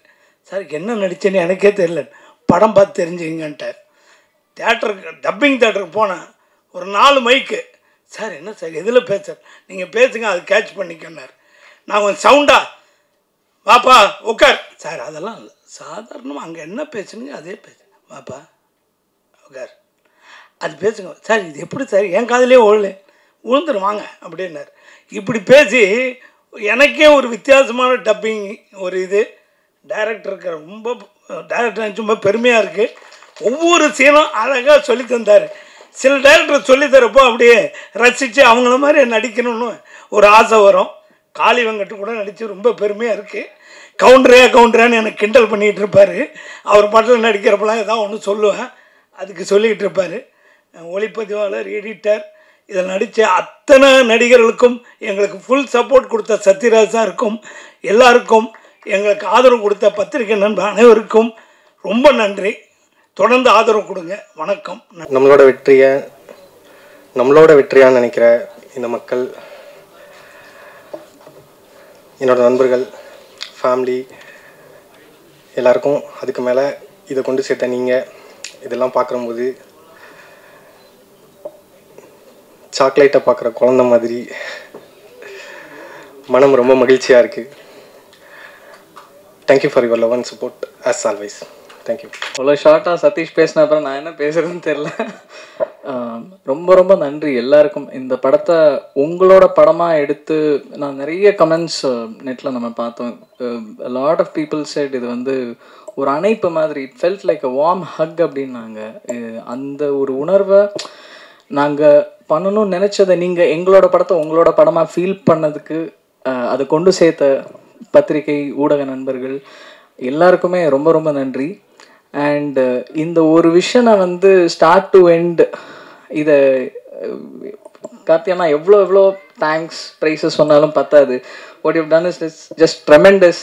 சார் என்ன நடித்தேன்னு எனக்கே தெரியல, படம் பார்த்து தெரிஞ்சுங்கன்ட்டார். தேட்டருக்கு டப்பிங் தேட்டருக்கு போனேன், ஒரு 4 மைக்கு. சார் என்ன சார் எதில் பேச, நீங்கள் பேசுங்க அது கேட்ச் பண்ணிக்கன்னார். நான் கொஞ்சம் சவுண்டா வாப்பா உட்கார். சார் அதெல்லாம் இல்லை, சாதாரணமாக அங்கே என்ன பேசுனுங்க அதே பேசு, வாப்பா உட்கார் அது பேசுங்க. சார் இது எப்படி சார் என் காதிலே விழுந்துடும் வாங்க அப்படின்னார். இப்படி பேசி எனக்கே ஒரு வித்தியாசமான டப்பிங் ஒரு இது டைரக்டருக்கு ரொம்ப பெருமையாக இருக்குது. ஒவ்வொரு சீனும் அழகாக சொல்லி தந்தார். சில டைரக்டர் சொல்லித்தரப்போ அப்படியே ரசித்து அவங்கள மாதிரி நடிக்கணும்னு ஒரு ஆசை வரும். காளி வெங்கட்டு கூட நடித்து ரொம்ப பெருமையாக இருக்குது. கவுண்டரான்னு எனக்கு கிண்டல் பண்ணிகிட்டு இருப்பார். அவர் பாட்டில் நடிக்கிறப்பெல்லாம் ஏதாவது ஒன்று சொல்லுவேன், அதுக்கு சொல்லிக்கிட்டு இருப்பார். ஒளிப்பதிவாளர், எடிட்டர், இதில் நடித்த அத்தனை நடிகர்களுக்கும் எங்களுக்கு ஃபுல் சப்போர்ட் கொடுத்த சத்யராஜ் சாருக்கும் எல்லாருக்கும் எங்களுக்கு ஆதரவு கொடுத்த பத்திரிகை நண்பர் அனைவருக்கும் ரொம்ப நன்றி. தொடர்ந்து ஆதரவு கொடுங்க. வணக்கம். நம்மளோட வெற்றியான்னு நினைக்கிற இந்த மக்கள், என்னோட நண்பர்கள், ஃபேமிலி எல்லாருக்கும், அதுக்கு மேலே இதை கொண்டு சேர்த்த நீங்கள், இதெல்லாம் பார்க்கும்போது சாக்லேட்டை பார்க்குற குழந்த மாதிரி மனம் ரொம்ப மகிழ்ச்சியாக இருக்குது. Thank you for your love and support as always. Thank you. அவ்வளோ ஷார்ட்டாக சதீஷ் பேசின அப்புறம் நான் என்ன பேசுகிறதுன்னு தெரில. ரொம்ப ரொம்ப நன்றி எல்லாருக்கும். இந்த படத்தை உங்களோட படமாக எடுத்து நான் நிறைய கமெண்ட்ஸ் நெட்டில் நம்ம பார்த்தோம். லாட் ஆஃப் பீப்புள் செட் இது ஒரு அணைப்பு மாதிரி, it felt like a warm hug அப்படின்னாங்க. அந்த ஒரு உணர்வை நாங்கள் பண்ணணும்னு நினச்சதை நீங்கள் எங்களோட படத்தை உங்களோட படமாக ஃபீல் பண்ணதுக்கு அதை கொண்டு சேர்த்த பத்திரிகை ஊடக நண்பர்கள் எல்லாருக்குமே ரொம்ப ரொம்ப நன்றி. அண்டு இந்த ஒரு விஷயம் நான் ஸ்டார்ட் டு எண்ட் இதை கார்த்தியானா எவ்வளோ தேங்க்ஸ் ப்ரைஸஸ் சொன்னாலும் பத்தாது. What you done is just tremendous.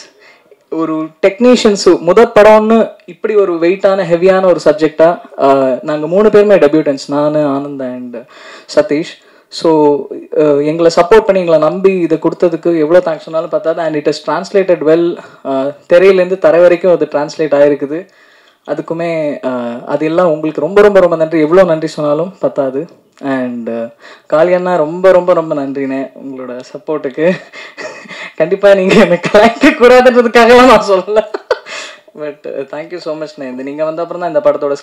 ஒரு டெக்னீஷியன்ஸு படம்னு இப்படி ஒரு வெயிட்டான ஹெவியான ஒரு சப்ஜெக்டாக நாங்கள் 3 பேருமே டெபியூட்டன்ஸ், நான், ஆனந்த் அண்ட் சதீஷ். ஸோ எங்களை சப்போர்ட் பண்ணி எங்களை நம்பி இதை கொடுத்ததுக்கு எவ்வளோ தேங்க்ஸ் சொன்னாலும் பத்தாது. And it is translated well. திரையிலேருந்து தரை வரைக்கும் அது டிரான்ஸ்லேட் ஆகிருக்குது. அதுக்குமே அது எல்லாம் உங்களுக்கு ரொம்ப ரொம்ப ரொம்ப நன்றி. எவ்வளோ நன்றி சொன்னாலும் பத்தாது. அண்ட் காளியண்ணா ரொம்ப ரொம்ப ரொம்ப நன்றிண்ணே உங்களோட சப்போர்ட்டுக்கு. கண்டிப்பாக நீங்கள் எனக்கு கலாய்க்கக்கூடாதுன்றதுக்காகலாம் நான் சொல்லலை, பட் தேங்க்யூ ஸோ மச்ண்ணே. நீங்கள் வந்த அப்புறம் தான் இந்த படத்தோட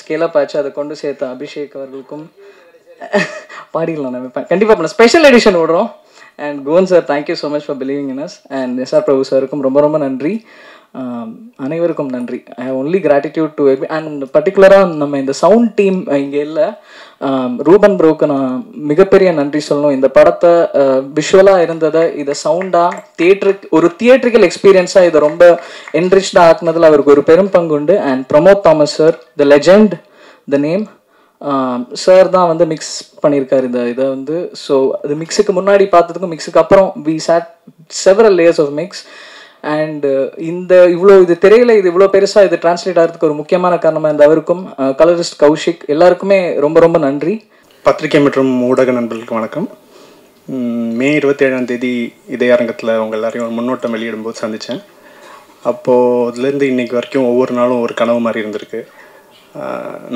ஸ்கேலப் ஆச்சு. அதை கொண்டு சேர்த்த அபிஷேக் அவர்களுக்கும் பாடிக்கலாம் நம்ம கண்டிப்பாக பண்ண ஸ்பெஷல் எடிஷன் விடுறோம். அண்ட் கோன் sir, thank you so much for believing in us. And SR Prabhu சாருக்கும் ரொம்ப ரொம்ப நன்றி. அனைவருக்கும் நன்றி. I have only gratitude to and பர்டிகுலராக நம்ம இந்த சவுண்ட் டீம் இங்கே இல்லை, ரூபன் ப்ரோக்கு நான் மிகப்பெரிய நன்றி சொல்லணும். இந்த படத்தை விஷுவலாக இருந்ததை இதை சவுண்டாக ஒரு தியேட்ரிக்கல் எக்ஸ்பீரியன்ஸாக இதை ரொம்ப என்ரிச்டாக ஆக்குனதில் அவருக்கு ஒரு பெரும் பங்கு உண்டு. And Pramod Thomas sir, the legend, the name sir தான் மிக்ஸ் பண்ணியிருக்காரு இதை ஸோ அது மிக்ஸுக்கு முன்னாடி பார்த்ததுக்கும் மிக்ஸுக்கு அப்புறம் we sat several layers of mix. And இது திரையில இவ்வளோ பெருசாக இது டிரான்ஸ்லேட் ஆகிறதுக்கு ஒரு முக்கியமான காரணமாக இருந்த அவருக்கும், கலரிஸ்ட் கௌஷிக், எல்லாருக்குமே ரொம்ப ரொம்ப நன்றி. பத்திரிகை மற்றும் ஊடக நண்பர்களுக்கு வணக்கம். மே 27ஆம் தேதி இதே அரங்கத்தில் உங்கள் எல்லாரையும் முன்னோட்டம் வெளியிடும்போது சந்தித்தேன். அப்போது அதுலேருந்து இன்றைக்கி வரைக்கும் ஒவ்வொரு நாளும் ஒரு கனவு மாதிரி இருந்திருக்கு.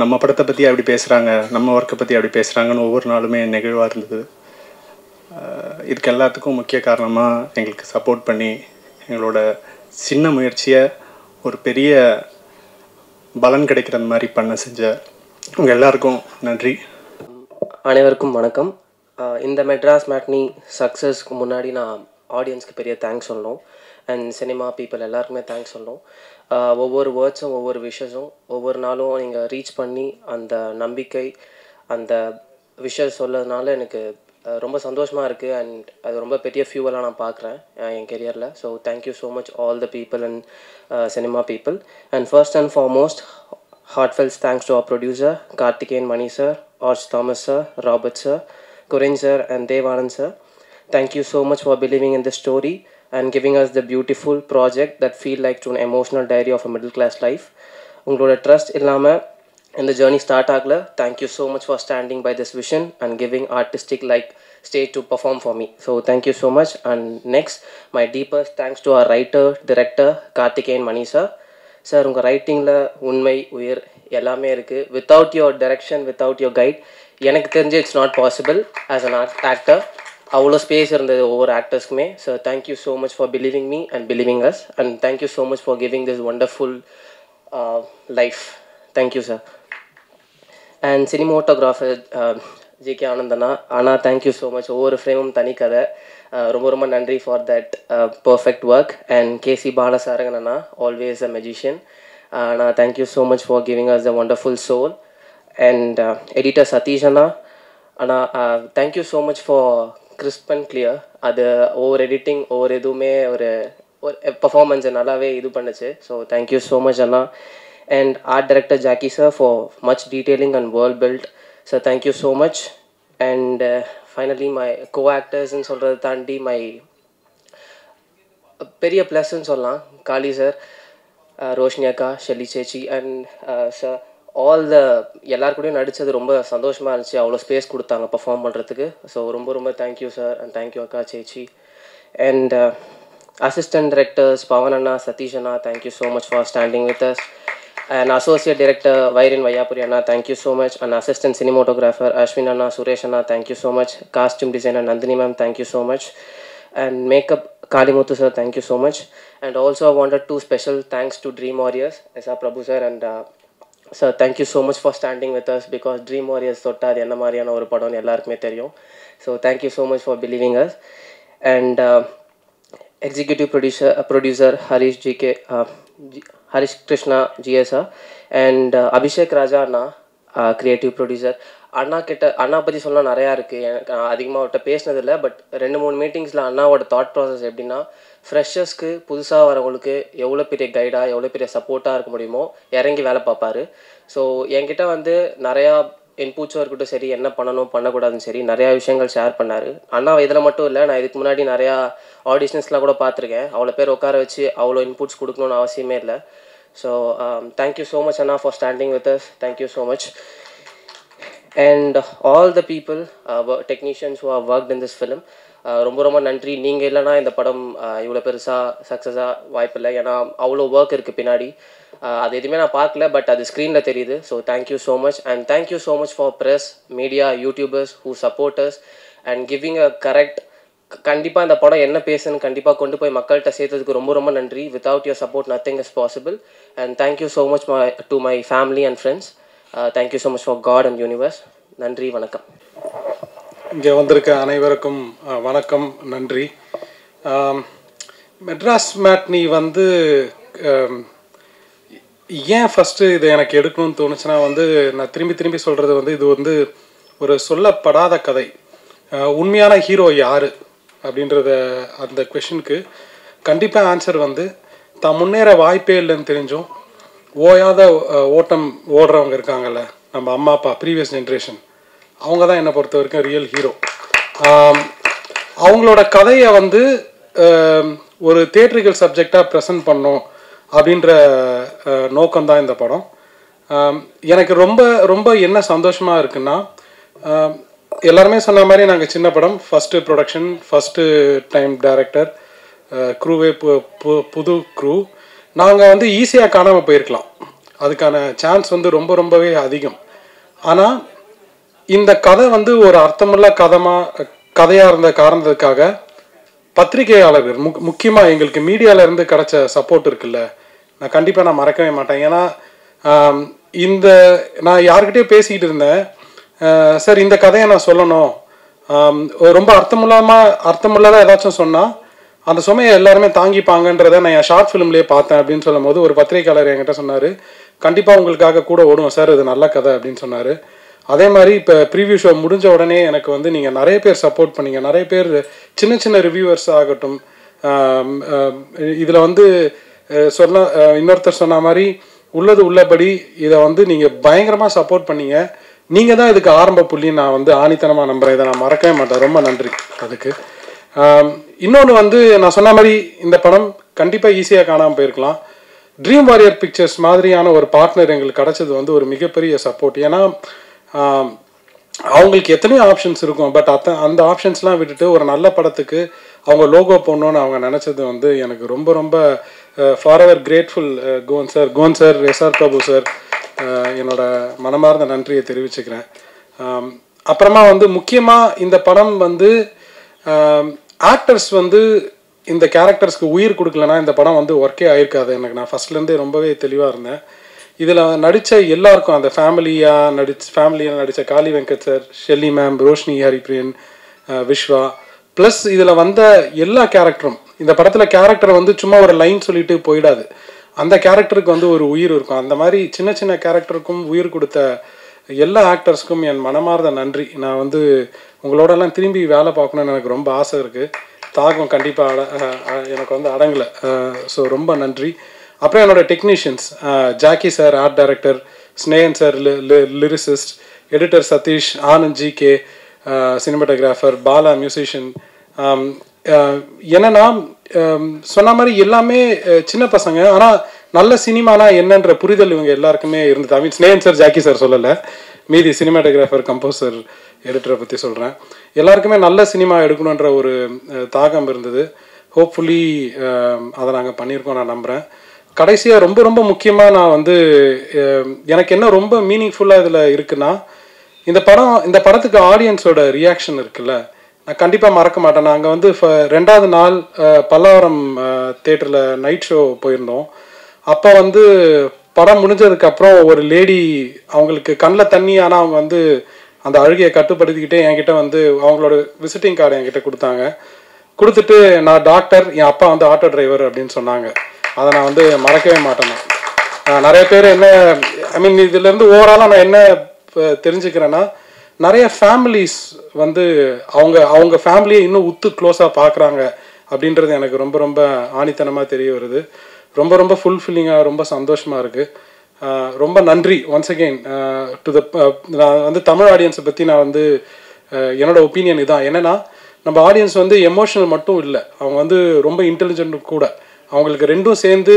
நம்ம படத்தை பற்றி அப்படி பேசுகிறாங்க, நம்ம ஒர்க்கை பற்றி அப்படி பேசுகிறாங்கன்னு ஒவ்வொரு நாளுமே நெகிழ்வாக இருந்தது. இதுக்கு எல்லாத்துக்கும் முக்கிய காரணமாக எங்களுக்கு சப்போர்ட் பண்ணி எங்களோட சின்ன முயற்சியை ஒரு பெரிய பலன் கிடைக்கிற மாதிரி பண்ண செஞ்ச உங்கள் எல்லாருக்கும் நன்றி. அனைவருக்கும் வணக்கம். இந்த மெட்ராஸ் மேட்னி சக்ஸஸ்க்கு முன்னாடி நான் ஆடியன்ஸ்க்கு பெரிய தேங்க்ஸ் சொல்லணும். அண்ட் சினிமா பீப்புள் எல்லாருக்குமே தேங்க்ஸ் சொல்லணும். ஒவ்வொரு வேர்ட்ஸும் ஒவ்வொரு விஷஸும் ஒவ்வொரு நாளும் நீங்கள் ரீச் பண்ணி அந்த நம்பிக்கை அந்த விஷஸ் சொல்லதுனால எனக்கு ரொம்ப சந்தோஷமாக இருக்குது. அண்ட் அது ரொம்ப பெரிய ஃபியூவலாக நான் பார்க்குறேன் என் கெரியரில். So thank you so much all the people and cinema people. And first and foremost heartfelt thanks to our producer Karthikeyan Mani sir, Arch Thomas sir, Robert sir, Kurin sir and Dev Anand sir. Thank you so much for believing in this story and giving us the beautiful project that feel like to an emotional diary of a middle class life. Ungaloda trust illama in the journey start agla. Thank you so much for standing by this vision and giving artistic like stage to perform for me. So thank you so much. And next, my deepest thanks to our writer director Karthikeyan Mani sir. Sir உங்கள் ரைட்டிங்கில் உண்மை உயிர் எல்லாமே இருக்குது. Without your direction without your guide எனக்கு தெரிஞ்சு it's not possible as an actor. அவ்வளோ space இருந்தது ஒவ்வொரு ஆக்டர்ஸ்க்குமே. So thank you so much for believing me and believing us. And thank you so much for giving this wonderful life. Thank you sir. And cinematographer GK ஆனந்தனா அண்ணா thank you so much. ஒவ்வொரு ஃப்ரேமும் தனி கதை. ரொம்ப ரொம்ப நன்றி for that perfect work. And KC Balasarangan அண்ணா ஆல்வேஸ் அ மெஜிஷியன் அண்ணா thank you so much for giving us the wonderful soul. And editor Sathish அண்ணா அண்ணா thank you so much for crisp and clear. அது ஒவ்வொரு எடிட்டிங் ஒவ்வொரு எதுவுமே ஒரு பர்ஃபார்மன்ஸை நல்லாவே இது பண்ணுச்சு. ஸோ தேங்க்யூ ஸோ மச் அண்ணா. And art director Jackie sir for much detailing and world build. So thank you so much. And finally my கோ-ஆக்டர்ஸ்ன்னு சொல்கிறத தாண்டி மை பெரிய ப்ளஸ்ன்னு சொல்லலாம் காளி சார், ரோஷினி அக்கா, ஷெல்லி சேச்சி அண்ட் சார் ஆல் த எல்லாருக்கூடையும் நடித்தது ரொம்ப சந்தோஷமாக இருந்துச்சு. அவ்வளோ ஸ்பேஸ் கொடுத்தாங்க பர்ஃபார்ம் பண்ணுறதுக்கு. ஸோ ரொம்ப ரொம்ப தேங்க்யூ சார் அண்ட் தேங்க்யூ அக்கா சேச்சி. அண்ட் அசிஸ்டன்ட் டைரக்டர்ஸ் பவன் அண்ணா, சதீஷ் அண்ணா, thank you so much for standing with us. And associate director Vairin Vayapuri Anna, thank you so much. And assistant cinematographer Ashwin Anna, Suresh Anna, thank you so much. Costume designer Nandini ma'am, thank you so much. And makeup Kalimuthu sir, thank you so much. And also I wanted to special thanks to Dream Warriors, S.R. Prabhu sir and sir, thank you so much for standing with us because Dream Warriors தொட்டா அது என்ன மாதிரியான ஒரு படம்னு எல்லாருக்குமே தெரியும். So thank you so much for believing us. And executive producer Harish GK Harish Krishna GSA and Abhishek Raja Anna creative producer. அண்ணா கிட்ட அண்ணா பற்றி சொல்லலாம் நிறையா இருக்குது. எனக்கு அதிகமாக அவர்கிட்ட பேசினதில்லை. பட் 2-3 மீட்டிங்ஸில் அண்ணாவோட தாட் ப்ராசஸ் எப்படின்னா, ஃப்ரெஷர்ஸ்க்கு புதுசாக வரவங்களுக்கு எவ்வளோ பெரிய கைடாக எவ்வளோ பெரிய சப்போர்ட்டாக இருக்க முடியுமோ இறங்கி வேலை பார்ப்பாரு. ஸோ என்கிட்ட வந்து நிறையா இன்புட்ஸும் இருக்கட்டும் சரி, என்ன பண்ணணும் பண்ணக்கூடாதுன்னு சரி நிறையா விஷயங்கள் ஷேர் பண்ணார். அண்ணா இதில் மட்டும் இல்லை, நான் இதுக்கு முன்னாடி நிறையா ஆடிஷன்ஸ்லாம் கூட பார்த்துருக்கேன். அவ்வளோ பேர் உட்கார வச்சு அவ்வளோ இன்புட்ஸ் கொடுக்கணுன்னு அவசியமே இல்லை. So thank you so much Anna for standing with as. Thank you so much. And all the people, technicians who have worked in this film, ரொம்ப ரொம்ப நன்றி. நீங்கள் இல்லைனா இந்த படம் இவ்வளோ பெருசாக சக்ஸஸாக வாய்ப்பில்லை. ஏன்னா அவ்வளோ ஒர்க் இருக்குது பின்னாடி. அது எதுவுமே நான் பார்க்கல, பட் அது ஸ்க்ரீனில் தெரியுது. So thank you so much. And thank you so much for press, media, YouTubers who supporters and giving a correct. கண்டிப்பாக இந்த படம் என்ன பேசுன்னு கண்டிப்பாக கொண்டு போய் மக்கள்கிட்ட சேர்த்ததுக்கு ரொம்ப ரொம்ப நன்றி. Without your support nothing is possible. And thank you so much to my family and friends. Thank you so much for God and universe. நன்றி, வணக்கம். இங்கே வந்திருக்க அனைவருக்கும் வணக்கம், நன்றி. மெட்ராஸ் மேட்னி வந்து ஏன் ஃபஸ்ட்டு இதை எனக்கு எடுக்கணும்னு தோணுச்சுன்னா வந்து, நான் திரும்பி திரும்பி சொல்கிறது வந்து, இது வந்து ஒரு சொல்லப்படாத கதை. உண்மையான ஹீரோ யார் அப்படின்றத அந்த கொஷனுக்கு கண்டிப்பாக ஆன்சர் வந்து, தான் முன்னேற வாய்ப்பே இல்லைன்னு தெரிஞ்சும் ஓயாத ஓட்டம் ஓடுறவங்க இருக்காங்கல்ல, நம்ம அம்மா அப்பா ப்ரீவியஸ் ஜென்ரேஷன், அவங்க தான் என்னை பொறுத்த வரைக்கும் ரியல் ஹீரோ. அவங்களோட கதையை வந்து ஒரு தியேட்ரிக்கல் சப்ஜெக்டாக ப்ரெசென்ட் பண்ணோம் அப்படின்ற நோக்கம்தான் இந்த படம். எனக்கு ரொம்ப ரொம்ப என்ன சந்தோஷமாக இருக்குன்னா, எல்லாருமே சொன்ன மாதிரி நாங்கள் சின்ன படம், first production, first time director, க்ரூவே புது க்ரூ. நாங்கள் வந்து ஈஸியாக காணாமல் போயிருக்கலாம். அதுக்கான சான்ஸ் வந்து ரொம்பவே அதிகம். ஆனால் இந்த கதை வந்து ஒரு அர்த்தமுள்ள கதையாக இருந்த காரணத்துக்காக பத்திரிகையாளர்கள் முக்கியமாக எங்களுக்கு மீடியாவிலேருந்து கிடச்ச சப்போர்ட் இருக்குல்ல, நான் கண்டிப்பாக மறக்கவே மாட்டேன். ஏன்னா நான் யார்கிட்டயோ பேசிக்கிட்டு இருந்தேன், சார் இந்த கதையை நான் சொல்லணும், ரொம்ப அர்த்தமுள்ளதாக ஏதாச்சும் சொன்னால் அந்த சுமையை எல்லாருமே தாங்கிப்பாங்கன்றதை நான் என் ஷார்ட் ஃபிலிம்லேயே பார்த்தேன் அப்படின்னு சொல்லும் போது ஒரு பத்திரிகையாளர் என்கிட்ட சொன்னார், கண்டிப்பாக உங்களுக்காக கூட ஓடுவோம் சார், இது நல்ல கதை அப்படின்னு சொன்னார். அதே மாதிரி இப்போ ப்ரீவியூ ஷோ முடிஞ்ச உடனே எனக்கு வந்து நீங்கள் நிறைய பேர் சப்போர்ட் பண்ணீங்க. நிறைய பேர் சின்ன சின்ன ரிவ்யூவர்ஸ் ஆகட்டும், இதில் வந்து இன்னொருத்தர் சொன்ன மாதிரி உள்ளபடி இதை வந்து நீங்கள் பயங்கரமாக சப்போர்ட் பண்ணீங்க. நீங்கள் தான் இதுக்கு ஆரம்ப புள்ளி. நான் வந்து ஆணித்தனமாக நம்புகிறேன், இதை நான் மறக்கவே மாட்டேன். ரொம்ப நன்றி அதுக்கு. இன்னொன்று வந்து நான் சொன்ன மாதிரி இந்த படம் கண்டிப்பாக ஈஸியாக காணாமல் போயிருக்கலாம். ட்ரீம் வாரியர் பிக்சர்ஸ் மாதிரியான ஒரு பார்ட்னர் எங்களுக்கு கிடச்சது வந்து ஒரு மிகப்பெரிய சப்போர்ட். ஏன்னா அவங்களுக்கு எத்தனையோ ஆப்ஷன்ஸ் இருக்கும், பட் அந்த ஆப்ஷன்ஸ்லாம் விட்டுட்டு ஒரு நல்ல படத்துக்கு அவங்க லோகோ போடணுன்னு அவங்க நினச்சது வந்து எனக்கு ரொம்ப ஃபாரெவர் கிரேட்ஃபுல். கோன் சார், எஸ்ஆர் பிரபு சார், என்னோட மனமார்ந்த நன்றியை தெரிவிச்சுக்கிறேன். அப்புறமா வந்து முக்கியமாக இந்த படம் வந்து ஆக்டர்ஸ் வந்து இந்த கேரக்டர்ஸ்க்கு உயிர் கொடுக்கலன்னா இந்த படம் வந்து ஒர்க்கே ஆயிருக்காது. எனக்கு நான் ஃபஸ்ட்லேருந்தே ரொம்பவே தெளிவாக இருந்தேன். இதில் நடித்த எல்லாருக்கும், அந்த ஃபேமிலியாக நடித்த Kaali Venkat sir, Shelly ma'am, Roshini Haripriyan, Vishwa, plus இதில் வந்த எல்லா கேரக்டரும், இந்த படத்தில் கேரக்டரை வந்து சும்மா ஒரு லைன் சொல்லிட்டு போயிடாது, அந்த கேரக்டருக்கு வந்து ஒரு உயிர் இருக்கும். அந்த மாதிரி சின்ன சின்ன கேரக்டருக்கும் உயிர் கொடுத்த எல்லா ஆக்டர்ஸ்க்கும் என் மனமார்ந்த நன்றி. நான் வந்து உங்களோடலாம் திரும்பி வேலை பார்க்கணுன்னு எனக்கு ரொம்ப ஆசை இருக்குது. தாகம் கண்டிப்பாக எனக்கு வந்து அடங்கலை. ஸோ ரொம்ப நன்றி. அப்புறம் என்னோடய technicians, Jacki sir art director, Snehan sir lyricist, editor Sathish, Anand GK cinematographer, Bala musician. என்னென்னா சொன்ன மாதிரி எல்லாமே சின்ன பசங்க, ஆனால் நல்ல சினிமானா என்னன்ற புரிதல் இவங்க எல்லாருக்குமே இருந்தது. ஐ மீன் ஸ்னேகன் சார், ஜாக்கி சார் சொல்லலை, மீதி சினிமாட்டோகிராஃபர், கம்போசர், எடிட்டரை பற்றி சொல்கிறேன். எல்லாருக்குமே நல்ல சினிமா எடுக்கணுன்ற ஒரு தாகம் இருந்தது. ஹோப்ஃபுல்லி அதை நாங்கள் பண்ணியிருக்கோம், நான் நம்புகிறேன். கடைசியாக ரொம்ப முக்கியமாக நான் வந்து எனக்கு என்ன ரொம்ப மீனிங்ஃபுல்லாக இதில் இருக்குன்னா, இந்த படத்துக்கு ஆடியன்ஸோட ரியாக்ஷன் இருக்குல்ல, நான் கண்டிப்பாக மறக்க மாட்டேன். நாங்கள் வந்து 2வது நாள் பல்லாவரம் தேட்டரில் நைட் ஷோ போயிருந்தோம். அப்போ வந்து படம் முடிஞ்சதுக்கப்புறம் ஒரு லேடி, அவங்களுக்கு கண்ணில் தண்ணி, ஆனால் அவங்க வந்து அந்த அழுகையை கட்டுப்படுத்திக்கிட்டே என்கிட்ட வந்து அவங்களோட விசிட்டிங் கார்டு என்கிட்ட கொடுத்துட்டு நான் டாக்டர், என் அப்பா வந்து ஆட்டோ டிரைவர் அப்படின்னு சொன்னாங்க. அதை நான் வந்து மறக்கவே மாட்டேன். நிறைய பேர் என்ன, ஐ மீன் இதுலேருந்து ஓவராலாக நான் என்ன தெரிஞ்சுக்கிறேன்னா, நிறைய ஃபேமிலிஸ் வந்து அவங்க ஃபேமிலியை இன்னும் க்ளோஸாக பார்க்குறாங்க அப்படின்றது எனக்கு ரொம்ப ஆணித்தனமாக தெரிய வருது. ரொம்ப ஃபுல்ஃபில்லிங்காக, ரொம்ப சந்தோஷமாக இருக்குது. ரொம்ப நன்றி ஒன்ஸ் அகெயின் டு நான் வந்து தமிழ் ஆடியன்ஸை பற்றி நான் வந்து என்னோடய ஒப்பீனியன் இதுதான். என்னென்னா, நம்ம ஆடியன்ஸ் வந்து எமோஷனல் மட்டும் இல்லை, அவங்க வந்து ரொம்ப இன்டெலிஜென்ட்டும் கூட. அவங்களுக்கு ரெண்டும் சேர்ந்து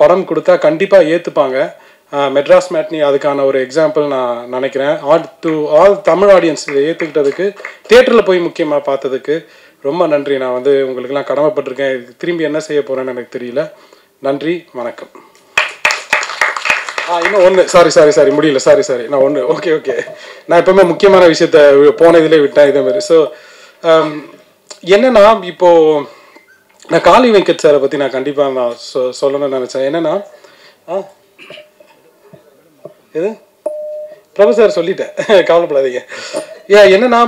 படம் கொடுத்தா கண்டிப்பாக ஏற்றுப்பாங்க. மெட்ராஸ் மேட்னி அதுக்கான ஒரு எக்ஸாம்பிள் நான் நினைக்கிறேன். ஆல் தமிழ் ஆடியன்ஸ் இதை ஏற்றுக்கிட்டதுக்கு, தேட்டரில் போய் முக்கியமாக பார்த்ததுக்கு ரொம்ப நன்றி. நான் வந்து உங்களுக்கெல்லாம் கடமைப்பட்டிருக்கேன். திரும்பி என்ன செய்ய போகிறேன்னு எனக்கு தெரியல. நன்றி, வணக்கம். இன்னும் ஒன்று, சாரி முடியல, சாரி நான் ஒன்று, ஓகே நான் எப்பவுமே முக்கியமான விஷயத்த போன இதிலே விட்டேன் இதே மாதிரி. ஸோ என்னென்னா, இப்போது நான் காளி வெங்கட் சாரை பற்றி நான் கண்டிப்பாக நான் சொல்லணும்னு நினச்சேன். என்னென்னா, எது பிரபு சார் சொல்லிட்டேன், கவலைப்படாதீங்க. என்னென்னா,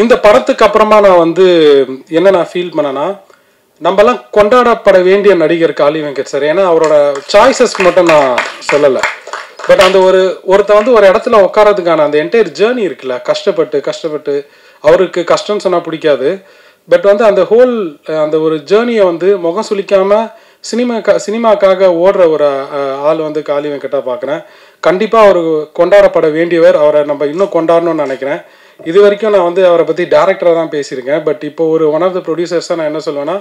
இந்த படத்துக்கு அப்புறமா நான் வந்து என்ன நான் ஃபீல் பண்ணேன்னா, நம்மலாம் கொண்டாடப்பட வேண்டிய நடிகர் காளி வெங்கட் சார். ஏன்னா அவரோட சாய்ஸஸ்க்கு மட்டும் நான் சொல்லலை, பட் அந்த ஒருத்தன் வந்து ஒரு இடத்துல உட்காரதுக்கான அந்த என்டையர் ஜேர்னி இருக்குல்ல, கஷ்டப்பட்டு அவருக்கு கஷ்டம்னு சொன்னால் பிடிக்காது, பட் வந்து அந்த அந்த ஒரு ஜேர்னியை வந்து முகம் சுளிக்காமல் சினிமாக்காக ஓடுற ஒரு ஆள் வந்து காளி வெங்கட்டாக பார்க்குறேன். கண்டிப்பாக அவர் கொண்டாடப்பட வேண்டியவர். அவரை நம்ம இன்னும் கொண்டாடணும்னு நினைக்கிறேன். இது வரைக்கும் நான் வந்து அவரை பற்றி டேரக்டராக தான் பேசியிருக்கேன். பட் இப்போ ஒரு ஒன் ஆஃப் த ப்ரொடியூசர்ஸாக நான் என்ன சொல்லுவேன்னா,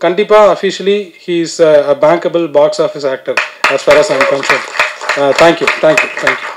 கண்டிப்பாக officially he is a bankable box office actor as far as I'm concerned. Thank you.